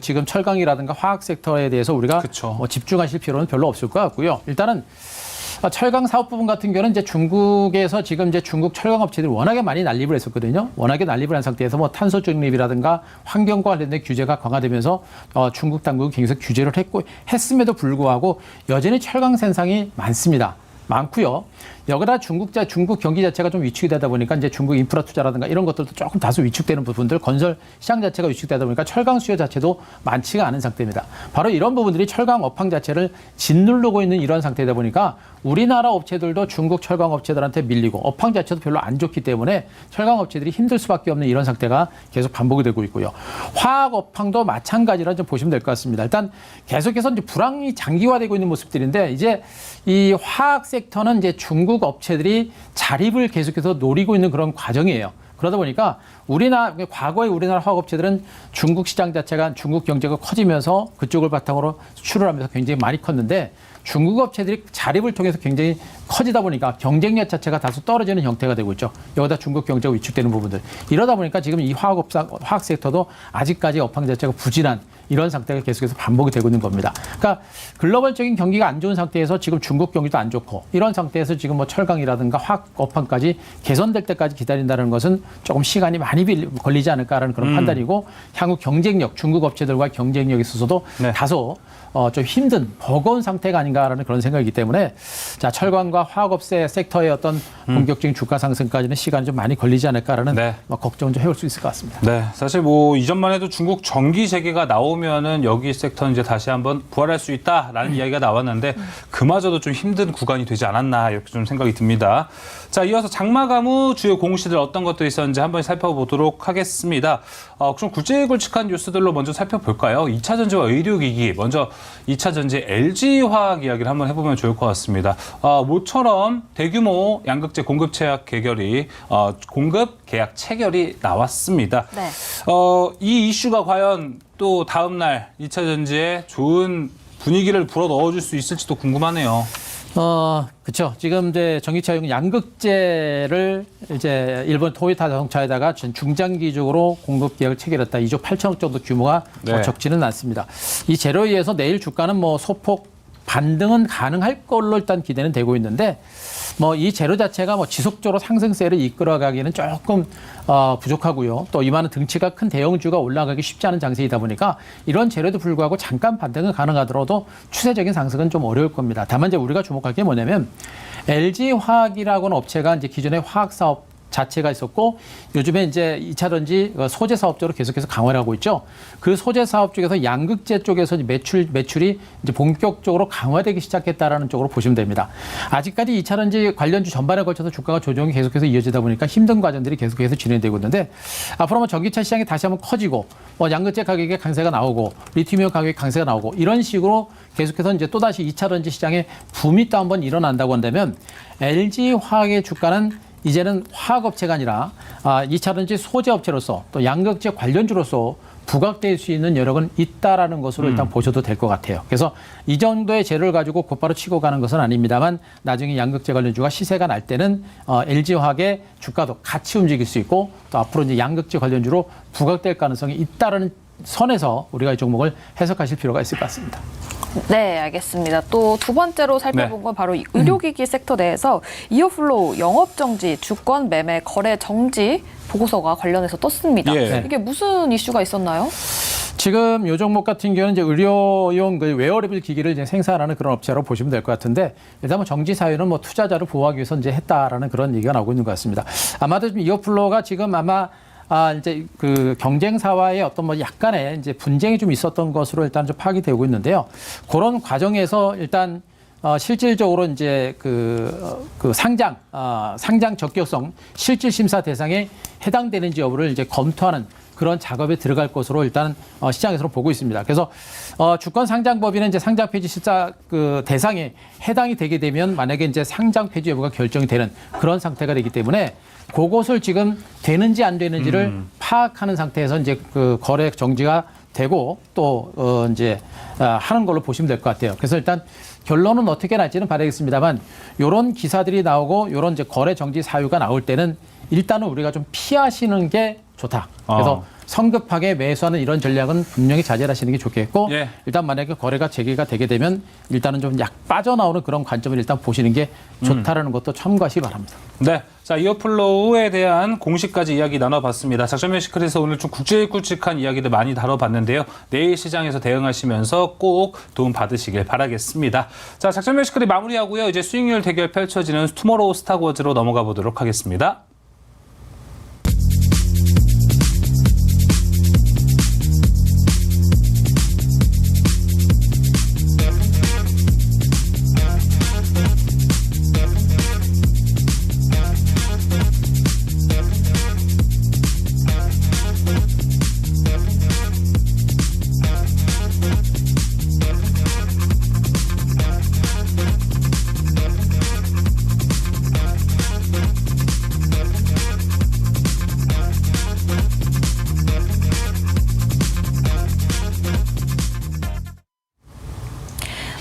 지금 철강이라든가 화학 섹터에 대해서 우리가 그쵸. 뭐 집중하실 필요는 별로 없을 것 같고요. 일단은 철강 사업 부분 같은 경우는 이제 중국에서 지금 이제 중국 철강 업체들이 워낙에 많이 난립을 했었거든요. 워낙에 난립을 한 상태에서 뭐 탄소 중립이라든가 환경과 관련된 규제가 강화되면서 중국 당국이 계속 규제를 했음에도 불구하고 여전히 철강 생산이 많고요. 여기다 중국 경기 자체가 좀 위축이 되다 보니까 이제 중국 인프라 투자라든가 이런 것들도 조금 다소 위축되는 부분들, 건설 시장 자체가 위축되다 보니까 철강 수요 자체도 많지가 않은 상태입니다. 바로 이런 부분들이 철강 업황 자체를 짓누르고 있는 이런 상태이다 보니까 우리나라 업체들도 중국 철강 업체들한테 밀리고 업황 자체도 별로 안 좋기 때문에 철강 업체들이 힘들 수밖에 없는 이런 상태가 계속 반복이 되고 있고요. 화학 업황도 마찬가지라 좀 보시면 될 것 같습니다. 일단 계속해서 이제 불황이 장기화되고 있는 모습들인데 이제 이 화학 섹터는 이제 중국 업체들이 자립을 계속해서 노리고 있는 그런 과정이에요. 그러다 보니까 과거에 우리나라 화학업체들은 중국 시장 자체가 중국 경제가 커지면서 그쪽을 바탕으로 수출을 하면서 굉장히 많이 컸는데 중국 업체들이 자립을 통해서 굉장히 커지다 보니까 경쟁력 자체가 다소 떨어지는 형태가 되고 있죠. 여기다 중국 경제가 위축되는 부분들. 이러다 보니까 지금 이 화학 섹터도 아직까지 업황 자체가 부진한 이런 상태가 계속해서 반복이 되고 있는 겁니다. 그러니까 글로벌적인 경기가 안 좋은 상태에서 지금 중국 경기도 안 좋고 이런 상태에서 지금 뭐 철강이라든가 화학 업황까지 개선될 때까지 기다린다는 것은 조금 시간이 많이 걸리지 않을까라는 그런 판단이고 향후 경쟁력, 중국 업체들과 경쟁력에 있어서도 네. 다소 좀 힘든 버거운 상태가 아닌가라는 그런 생각이기 때문에 자 철강과 화학업체 섹터의 어떤 본격적인 주가 상승까지는 시간이 좀 많이 걸리지 않을까라는 네. 걱정을 좀 해올 수 있을 것 같습니다. 네, 사실 뭐 이전만 해도 중국 전기 재개가 나오면은 여기 섹터는 이제 다시 한번 부활할 수 있다라는 이야기가 나왔는데 그마저도 좀 힘든 구간이 되지 않았나 이렇게 좀 생각이 듭니다. 자, 이어서 장마감 후 주요 공시들 어떤 것들이 있었는지 한번 살펴보도록 하겠습니다. 그럼 굵직굵직한 뉴스들로 먼저 살펴볼까요? 2차 전지와 의료기기, 먼저 2차 전지 LG화학 이야기를 한번 해보면 좋을 것 같습니다. 모처럼 대규모 양극재 공급 계약 체결이 나왔습니다. 네. 이 이슈가 과연 또 다음 날 2차 전지에 좋은 분위기를 불어 넣어줄 수 있을지도 궁금하네요. 그렇죠. 지금 이제 전기차용 양극재를 이제 일본 토요타 자동차에다가 중장기적으로 공급 계약을 체결했다. 2조 8천억 정도 규모가 네. 적지는 않습니다. 이 재료에 의해서 내일 주가는 뭐 소폭 반등은 가능할 걸로 일단 기대는 되고 있는데 뭐 이 재료 자체가 뭐 지속적으로 상승세를 이끌어가기는 조금 부족하고요. 또 이만한 등치가 큰 대형주가 올라가기 쉽지 않은 장세이다 보니까 이런 재료도 불구하고 잠깐 반등은 가능하더라도 추세적인 상승은 좀 어려울 겁니다. 다만 이제 우리가 주목할 게 뭐냐면 LG화학이라고는 업체가 이제 기존의 화학 사업 자체가 있었고 요즘에 이제 2차전지 소재 사업 쪽으로 계속해서 강화를 하고 있죠. 그 소재 사업 쪽에서 양극재 쪽에서 매출이 이제 본격적으로 강화되기 시작했다라는 쪽으로 보시면 됩니다. 아직까지 2차전지 관련주 전반에 걸쳐서 주가가 조정이 계속해서 이어지다 보니까 힘든 과정들이 계속해서 진행되고 있는데 앞으로 뭐 전기차 시장이 다시 한번 커지고 뭐 양극재 가격의 강세가 나오고 리튬이온 가격의 강세가 나오고 이런 식으로 계속해서 이제 또다시 2차전지 시장에 붐이 또 한번 일어난다고 한다면 LG화학의 주가는 이제는 화학업체가 아니라 2차전지 소재업체로서 또 양극재 관련주로서 부각될 수 있는 여력은 있다라는 것으로 일단 보셔도 될 것 같아요. 그래서 이 정도의 재료를 가지고 곧바로 치고 가는 것은 아닙니다만 나중에 양극재 관련주가 시세가 날 때는 LG화학의 주가도 같이 움직일 수 있고 또 앞으로 이제 양극재 관련주로 부각될 가능성이 있다라는 선에서 우리가 이 종목을 해석하실 필요가 있을 것 같습니다. 네, 알겠습니다. 또 두 번째로 살펴본 건 바로 이 의료기기 섹터 내에서 이어플로우 영업정지, 주권 매매, 거래 정지 보고서가 관련해서 떴습니다. 예. 이게 무슨 이슈가 있었나요? 지금 이 종목 같은 경우는 이제 의료용 그 웨어러블 기기를 이제 생산하는 그런 업체라고 보시면 될 것 같은데 일단 뭐 정지 사유는 뭐 투자자를 보호하기 위해서 이제 했다라는 그런 얘기가 나오고 있는 것 같습니다. 아마도 좀 이어플로우가 지금 아마 이제 그 경쟁사와의 어떤 뭐 약간의 이제 분쟁이 좀 있었던 것으로 일단 좀 파악이 되고 있는데요. 그런 과정에서 일단 실질적으로 이제 그 상장 적격성 실질 심사 대상에 해당되는지 여부를 이제 검토하는 그런 작업에 들어갈 것으로 일단 시장에서는 보고 있습니다. 그래서 주권 상장 법인은 이제 상장 폐지 실사 그 대상에 해당이 되게 되면 만약에 이제 상장 폐지 여부가 결정이 되는 그런 상태가 되기 때문에 그것을 지금 되는지 안 되는지를 파악하는 상태에서 이제 그 거래 정지가 되고 또 이제 하는 걸로 보시면 될 것 같아요. 그래서 일단 결론은 어떻게 날지는 봐야겠습니다만 이런 기사들이 나오고 이런 이제 거래 정지 사유가 나올 때는 일단은 우리가 좀 피하시는 게 좋다. 그래서 성급하게 매수하는 이런 전략은 분명히 자제를 하시는 게 좋겠고 예. 일단 만약에 거래가 재개가 되게 되면 일단은 좀 약 빠져나오는 그런 관점을 일단 보시는 게 좋다라는 것도 참고하시기 바랍니다. 네. 자, 이어플로우에 대한 공식까지 이야기 나눠봤습니다. 작전면 시크릿에서 오늘 좀 굵직굵직한 이야기들 많이 다뤄봤는데요. 내일 시장에서 대응하시면서 꼭 도움 받으시길 바라겠습니다. 자, 작전면 시크릿 마무리하고요. 이제 수익률 대결 펼쳐지는 투모로우 스타워즈로 넘어가 보도록 하겠습니다.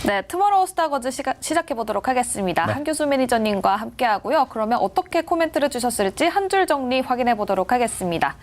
네, 투모로우 스타워즈 시작해 보도록 하겠습니다. 네. 한교수 매니저님과 함께 하고요. 그러면 어떻게 코멘트를 주셨을지 한 줄 정리 확인해 보도록 하겠습니다.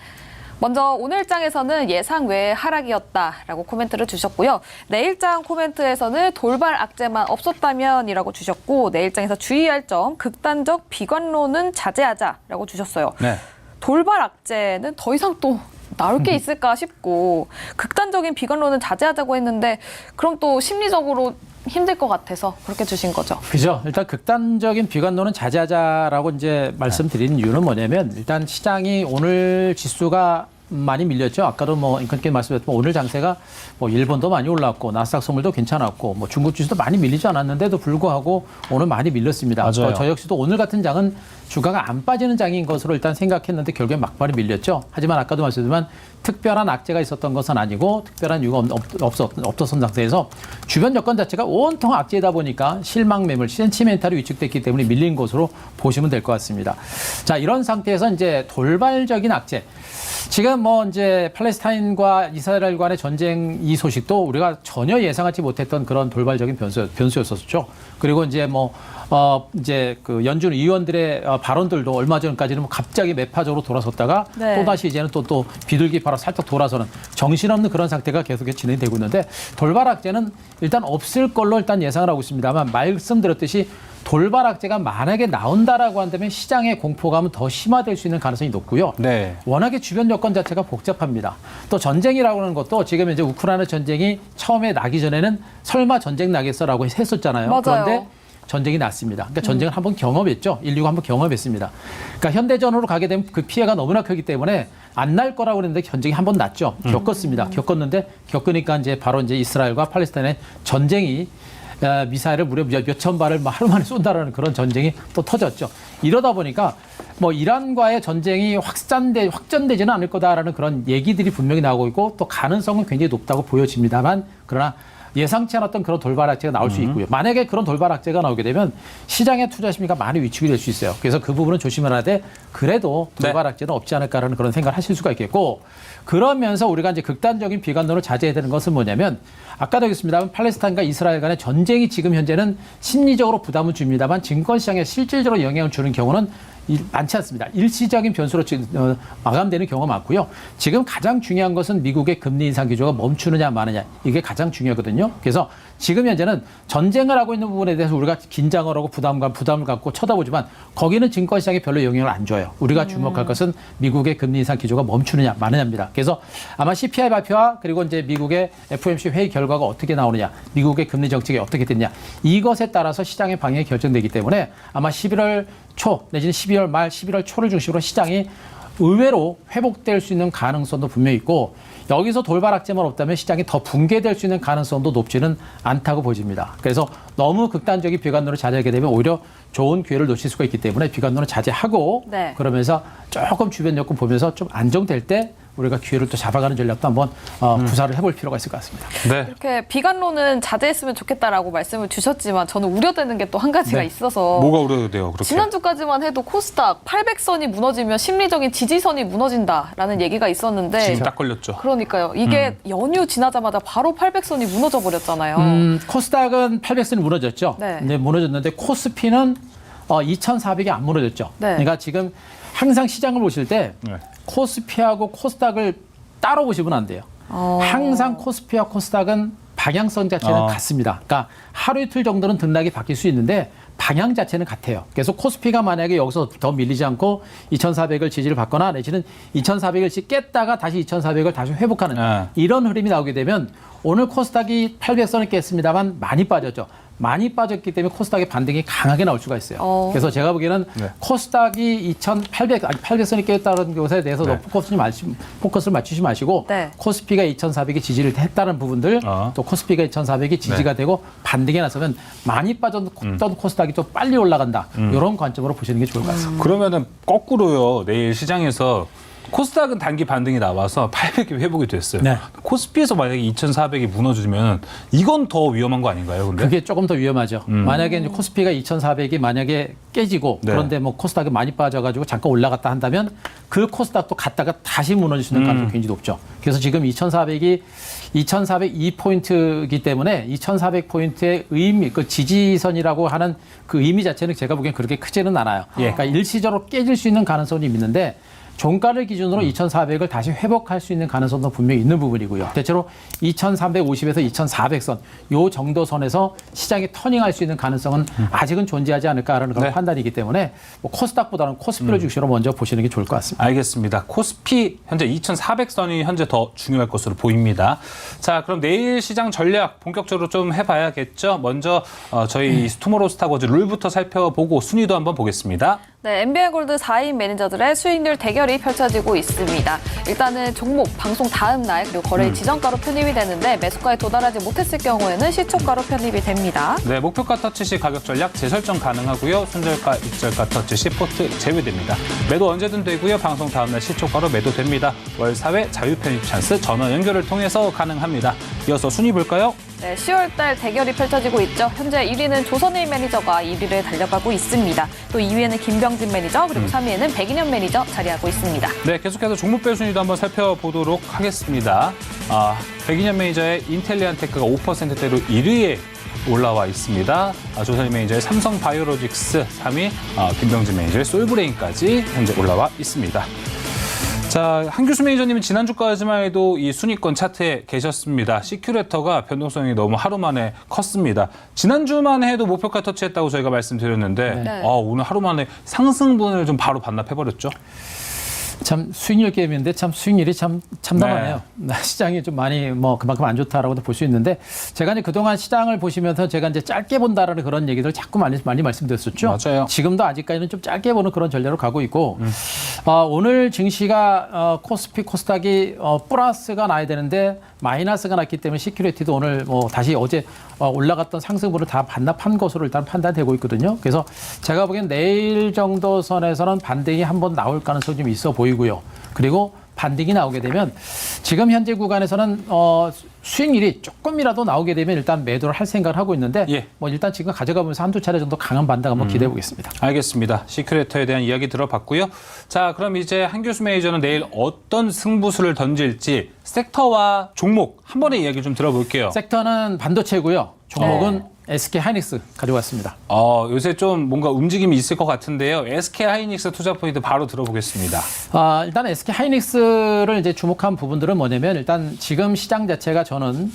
먼저 오늘장에서는 예상 외의 하락이었다라고 코멘트를 주셨고요. 내일장 코멘트에서는 돌발 악재만 없었다면이라고 주셨고 내일장에서 주의할 점 극단적 비관론은 자제하자라고 주셨어요. 네. 돌발 악재는 더 이상 또 나올 게 있을까 싶고 극단적인 비관론은 자제하자고 했는데 그럼 또 심리적으로 힘들 것 같아서 그렇게 주신 거죠. 그죠. 일단 극단적인 비관론은 자제하자라고 이제 말씀드리는 이유는 뭐냐면 일단 시장이 오늘 지수가 많이 밀렸죠. 아까도 뭐 인컨께 말씀드렸지만 오늘 장세가 뭐 일본도 많이 올랐고 나스닥 선물도 괜찮았고 뭐 중국 지수도 많이 밀리지 않았는데도 불구하고 오늘 많이 밀렸습니다. 맞아요. 저 역시도 오늘 같은 장은 주가가 안 빠지는 장인 것으로 일단 생각했는데 결국에 막판에 밀렸죠. 하지만 아까도 말씀드렸지만 특별한 악재가 있었던 것은 아니고 특별한 이유가 없었던 상태에서 주변 여건 자체가 온통 악재다 보니까 실망 매물, 센티멘탈이 위축됐기 때문에 밀린 것으로 보시면 될 것 같습니다. 자, 이런 상태에서 이제 돌발적인 악재. 지금 지금 뭐 이제 팔레스타인과 이스라엘 간의 전쟁 이 소식도 우리가 전혀 예상하지 못했던 그런 돌발적인 변수였었죠. 그리고 이제 이제 그 연준 의원들의 발언들도 얼마 전까지는 뭐 갑자기 매파적으로 돌아섰다가 네. 또다시 이제는 또 비둘기파로 살짝 돌아서는 정신없는 그런 상태가 계속 진행되고 있는데 돌발 악재는 일단 없을 걸로 일단 예상을 하고 있습니다만 말씀드렸듯이 돌발 악재가 만약에 나온다라고 한다면 시장의 공포감은 더 심화될 수 있는 가능성이 높고요. 네. 워낙에 주변 여건 자체가 복잡합니다. 또 전쟁이라고 하는 것도 지금 이제 우크라이나 전쟁이 처음에 나기 전에는 설마 전쟁 나겠어라고 했었잖아요. 맞아요. 그런데 전쟁이 났습니다. 그러니까 전쟁을 한번 경험했죠. 인류가 한번 경험했습니다. 그러니까 현대전으로 가게 되면 그 피해가 너무나 크기 때문에 안 날 거라고 그랬는데 전쟁이 한 번 났죠. 겪었습니다. 겪었는데 겪으니까 이제 바로 이제 이스라엘과 팔레스타인의 전쟁이 미사일을 무려 몇천 발을 하루 만에 쏜다라는 그런 전쟁이 또 터졌죠. 이러다 보니까 뭐 이란과의 전쟁이 확전되지는 않을 거다라는 그런 얘기들이 분명히 나오고 있고 또 가능성은 굉장히 높다고 보여집니다만 그러나 예상치 않았던 그런 돌발 악재가 나올 수 있고요. 만약에 그런 돌발 악재가 나오게 되면 시장의 투자 심리가 많이 위축이 될 수 있어요. 그래서 그 부분은 조심을 하되 그래도 돌발 악재는 없지 않을까라는 그런 생각을 하실 수가 있겠고 그러면서 우리가 이제 극단적인 비관론을 자제해야 되는 것은 뭐냐면 아까도 얘기했습니다만 팔레스타인과 이스라엘 간의 전쟁이 지금 현재는 심리적으로 부담을 줍니다만 증권시장에 실질적으로 영향을 주는 경우는 많지 않습니다. 일시적인 변수로 마감되는 경우가 많고요. 지금 가장 중요한 것은 미국의 금리 인상 기조가 멈추느냐 마느냐 이게 가장 중요하거든요. 그래서 지금 현재는 전쟁을 하고 있는 부분에 대해서 우리가 긴장을 하고 부담을 갖고 쳐다보지만 거기는 증권시장에 별로 영향을 안 줘요. 우리가 주목할 것은 미국의 금리 인상 기조가 멈추느냐 마느냐입니다. 그래서 아마 CPI 발표와 그리고 이제 미국의 FOMC 회의 결과가 어떻게 나오느냐, 미국의 금리 정책이 어떻게 됐냐 이것에 따라서 시장의 방향이 결정되기 때문에 아마 11월 초 내지는 12월 말 11월 초를 중심으로 시장이 의외로 회복될 수 있는 가능성도 분명히 있고 여기서 돌발 악재만 없다면 시장이 더 붕괴될 수 있는 가능성도 높지는 않다고 보입니다. 그래서 너무 극단적인 비관론을 자제하게 되면 오히려 좋은 기회를 놓칠 수가 있기 때문에 비관론을 자제하고 네. 그러면서 조금 주변 여건 보면서 좀 안정될 때 우리가 기회를 또 잡아가는 전략도 한번 구사를 해볼 필요가 있을 것 같습니다. 네. 이렇게 비관론은 자제했으면 좋겠다라고 말씀을 주셨지만 저는 우려되는 게 또 한 가지가 네. 있어서 뭐가 우려돼요? 그렇게. 지난주까지만 해도 코스닥 800선이 무너지면 심리적인 지지선이 무너진다라는 얘기가 있었는데 지금 딱 걸렸죠. 그러니까요. 이게 연휴 지나자마자 바로 800선이 무너져 버렸잖아요. 코스닥은 800선이 무너졌죠. 네. 네, 무너졌는데 코스피는 2,400이 안 무너졌죠. 네. 그러니까 지금 항상 시장을 보실 때 네. 코스피하고 코스닥을 따로 보시면 안 돼요. 항상 코스피와 코스닥은 방향성 자체는 같습니다. 그러니까 하루 이틀 정도는 등락이 바뀔 수 있는데 방향 자체는 같아요. 그래서 코스피가 만약에 여기서 더 밀리지 않고 2,400을 지지를 받거나 내지는 2,400을 깼다가 다시 2,400을 다시 회복하는 이런 흐름이 나오게 되면 오늘 코스닥이 800선을 깼습니다만 많이 빠졌죠. 많이 빠졌기 때문에 코스닥의 반등이 강하게 나올 수가 있어요. 그래서 제가 보기에는 네. 코스닥이 800선이 깼다는 것에 대해서 네. 포커스를 맞추지 마시고 네. 코스피가 2,400이 지지를 했다는 부분들 또 코스피가 2,400이 지지가 네. 되고 반등에 나서면 많이 빠졌던 코스닥이 또 빨리 올라간다. 이런 관점으로 보시는 게 좋을 것 같습니다. 그러면은 거꾸로요. 내일 시장에서 코스닥은 단기 반등이 나와서 800이 회복이 됐어요. 네. 코스피에서 만약에 2,400이 무너지면 이건 더 위험한 거 아닌가요? 근데 그게 조금 더 위험하죠. 만약에 이제 코스피가 2,400이 만약에 깨지고 네. 그런데 뭐 코스닥이 많이 빠져가지고 잠깐 올라갔다 한다면 그 코스닥도 갔다가 다시 무너질 수 있는 가능성이 굉장히 높죠. 그래서 지금 2,400이 2,402포인트이기 때문에 2,400포인트의 의미, 그 지지선이라고 하는 그 의미 자체는 제가 보기엔 그렇게 크지는 않아요. 그러니까 일시적으로 깨질 수 있는 가능성이 있는데 종가를 기준으로 2,400을 다시 회복할 수 있는 가능성도 분명히 있는 부분이고요. 대체로 2,350에서 2,400선 요 정도 선에서 시장이 터닝할 수 있는 가능성은 아직은 존재하지 않을까라는 그런 네. 판단이기 때문에 뭐 코스닥보다는 코스피를 중심으로 먼저 보시는 게 좋을 것 같습니다. 알겠습니다. 코스피 현재 2,400선이 현재 더 중요할 것으로 보입니다. 자, 그럼 내일 시장 전략 본격적으로 좀 해봐야겠죠. 먼저 저희 투모로우 스타워즈 룰부터 살펴보고 순위도 한번 보겠습니다. 네, MBI 골드 4인 매니저들의 수익률 대결이 펼쳐지고 있습니다. 일단은 종목 방송 다음 날 그리고 거래일 지정가로 편입이 되는데 매수가에 도달하지 못했을 경우에는 시초가로 편입이 됩니다. 네, 목표가 터치 시 가격 전략 재설정 가능하고요. 손절가, 익절가 터치 시 포트 제외됩니다. 매도 언제든 되고요. 방송 다음날 시초가로 매도됩니다. 월 4회 자유 편입 찬스 전화 연결을 통해서 가능합니다. 이어서 순위 볼까요? 네, 10월달 대결이 펼쳐지고 있죠. 현재 1위는 조선일 매니저가 1위를 달려가고 있습니다. 또 2위에는 김병진 매니저, 그리고 3위에는 백인현 매니저 자리하고 있습니다. 네, 계속해서 종목별 순위도 한번 살펴보도록 하겠습니다. 백인현 매니저의 인텔리안테크가 5%대로 1위에 올라와 있습니다. 조선일 매니저의 삼성바이오로직스 3위, 김병진 매니저의 솔브레인까지 현재 올라와 있습니다. 자, 한규수 매니저님은 지난주까지만 해도 이 순위권 차트에 계셨습니다. 시큐레터가 변동성이 너무 하루 만에 컸습니다. 지난주만 해도 목표가 터치했다고 저희가 말씀드렸는데 네. 오늘 하루 만에 상승분을 좀 바로 반납해버렸죠. 참 수익률 게임인데 참 수익률이 참 참담하네요. 시장이 좀 많이 그만큼 안 좋다라고도 볼 수 있는데 제가 이제 그동안 시장을 보시면서 제가 이제 짧게 본다라는 그런 얘기들 자꾸 많이 말씀드렸었죠. 맞아요. 지금도 아직까지는 좀 짧게 보는 그런 전략으로 가고 있고 오늘 증시가 코스피 코스닥이 플러스가 나야 되는데 마이너스가 났기 때문에 시큐리티도 오늘 다시 어제 올라갔던 상승분을 다 반납한 것으로 일단 판단되고 있거든요. 그래서 제가 보기엔 내일 정도 선에서는 반등이 한번 나올 가능성이 좀 있어 보이고요. 그리고 반등이 나오게 되면 지금 현재 구간에서는 수익률이 조금이라도 나오게 되면 일단 매도를 할 생각을 하고 있는데 예. 일단 지금 가져가면서 한두 차례 정도 강한 반등 한번 기대해 보겠습니다. 알겠습니다. 시큐레터에 대한 이야기 들어봤고요. 자, 그럼 이제 한규수 매니저는 내일 어떤 승부수를 던질지 섹터와 종목 한 번에 이야기 좀 들어볼게요. 섹터는 반도체고요. 종목은 SK 하이닉스 가져왔습니다. 요새 좀 뭔가 움직임이 있을 것 같은데요. SK 하이닉스 투자 포인트 바로 들어보겠습니다. 일단 SK 하이닉스를 이제 주목한 부분들은 뭐냐면 일단 지금 시장 자체가 저는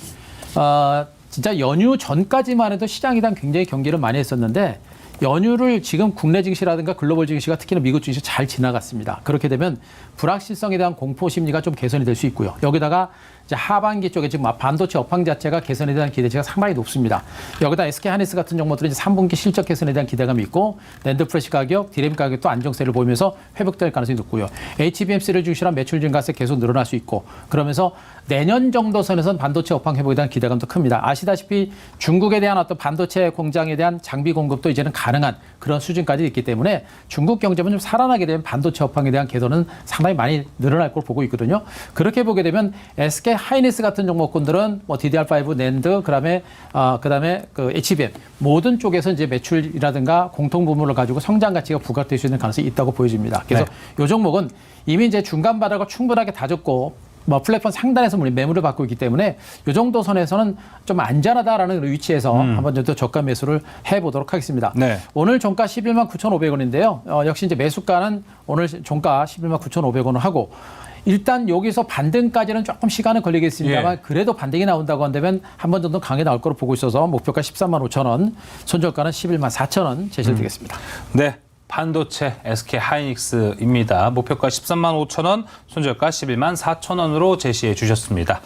진짜 연휴 전까지만 해도 시장에 대한 굉장히 경계를 많이 했었는데 연휴를 지금 국내 증시라든가 글로벌 증시가 특히나 미국 증시 잘 지나갔습니다. 그렇게 되면 불확실성에 대한 공포 심리가 좀 개선이 될 수 있고요. 여기다가 이제 하반기 쪽에 지금 반도체 업황 자체가 개선에 대한 기대치가 상당히 높습니다. 여기다 SK 하이닉스 같은 종목들은 이제 3분기 실적 개선에 대한 기대감이 있고 낸드 프레시 가격, 디램 가격도 안정세를 보이면서 회복될 가능성이 높고요. HBMC를 중심으로 매출 증가세 계속 늘어날 수 있고 그러면서 내년 정도 선에서는 반도체 업황 회복에 대한 기대감도 큽니다. 아시다시피 중국에 대한 어떤 반도체 공장에 대한 장비 공급도 이제는 가능한 그런 수준까지 있기 때문에 중국 경제만 좀 살아나게 되면 반도체 업황에 대한 개선은 상당히 많이 늘어날 걸 보고 있거든요. 그렇게 보게 되면 SK 하이닉스 같은 종목군들은 DDR5, 낸드, 그다음에 그 HBM 모든 쪽에서 이제 매출이라든가 공통 부문을 가지고 성장 가치가 부각될 수 있는 가능성이 있다고 보여집니다. 그래서 이 종목은 이미 이제 중간 바닥을 충분하게 다졌고 플랫폼 상단에서 매물을 받고 있기 때문에 이 정도 선에서는 좀 안전하다라는 위치에서 한번 더 저가 매수를 해보도록 하겠습니다. 네. 오늘 종가 11만 9,500원인데요. 역시 이제 매수가는 오늘 종가 11만 9,500원을 하고 일단 여기서 반등까지는 조금 시간은 걸리겠습니다만 그래도 반등이 나온다고 한다면 한 번 정도 강하게 나올 거로 보고 있어서 목표가 13만 5천원, 손절가는 11만 4천원 제시를 드리겠습니다. 네. 반도체 SK 하이닉스입니다. 목표가 13만 5천원, 손절가 11만 4천원으로 제시해 주셨습니다.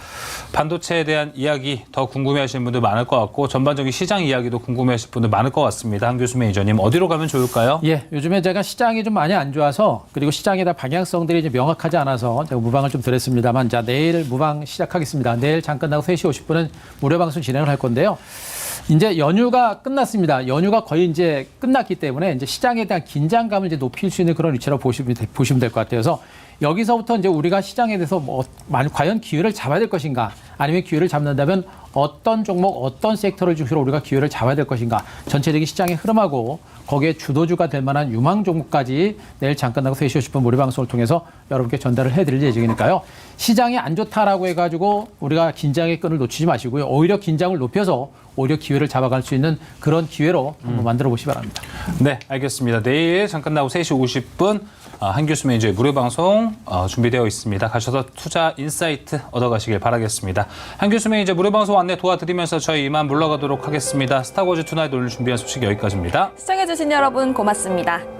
반도체에 대한 이야기 더 궁금해하시는 분들 많을 것 같고 전반적인 시장 이야기도 궁금해하실 분들 많을 것 같습니다. 한규수 매니저님 어디로 가면 좋을까요? 요즘에 제가 시장이 좀 많이 안 좋아서 그리고 시장에 대한 방향성들이 이제 명확하지 않아서 제가 무방을 좀 드렸습니다만 자 내일 무방 시작하겠습니다. 내일 장 끝나고 3시 50분은 무료 방송 진행을 할 건데요. 이제 연휴가 끝났습니다. 연휴가 거의 이제 끝났기 때문에 이제 시장에 대한 긴장감을 이제 높일 수 있는 그런 위치라고 보시면 될 것 같아서 여기서부터 이제 우리가 시장에 대해서 과연 기회를 잡아야 될 것인가 아니면 기회를 잡는다면 어떤 종목, 어떤 섹터를 중심으로 우리가 기회를 잡아야 될 것인가 전체적인 시장의 흐름하고 거기에 주도주가 될 만한 유망 종목까지 내일 장 끝나고 3시 50분 무료 방송을 통해서 여러분께 전달을 해드릴 예정이니까요. 시장이 안 좋다라고 해가지고 우리가 긴장의 끈을 놓치지 마시고요. 오히려 긴장을 높여서 오히려 기회를 잡아갈 수 있는 그런 기회로 한번 만들어 보시기 바랍니다. 네, 알겠습니다. 내일 장 끝나고 3시 50분 한규수 매니저의 무료 방송 준비되어 있습니다. 가셔서 투자 인사이트 얻어가시길 바라겠습니다. 한규수 매니저 무료 방송 안내 도와드리면서 저희 이만 물러가도록 하겠습니다. 스타워즈 투나잇 오늘 준비한 소식 여기까지입니다. 시청해주신 여러분 고맙습니다.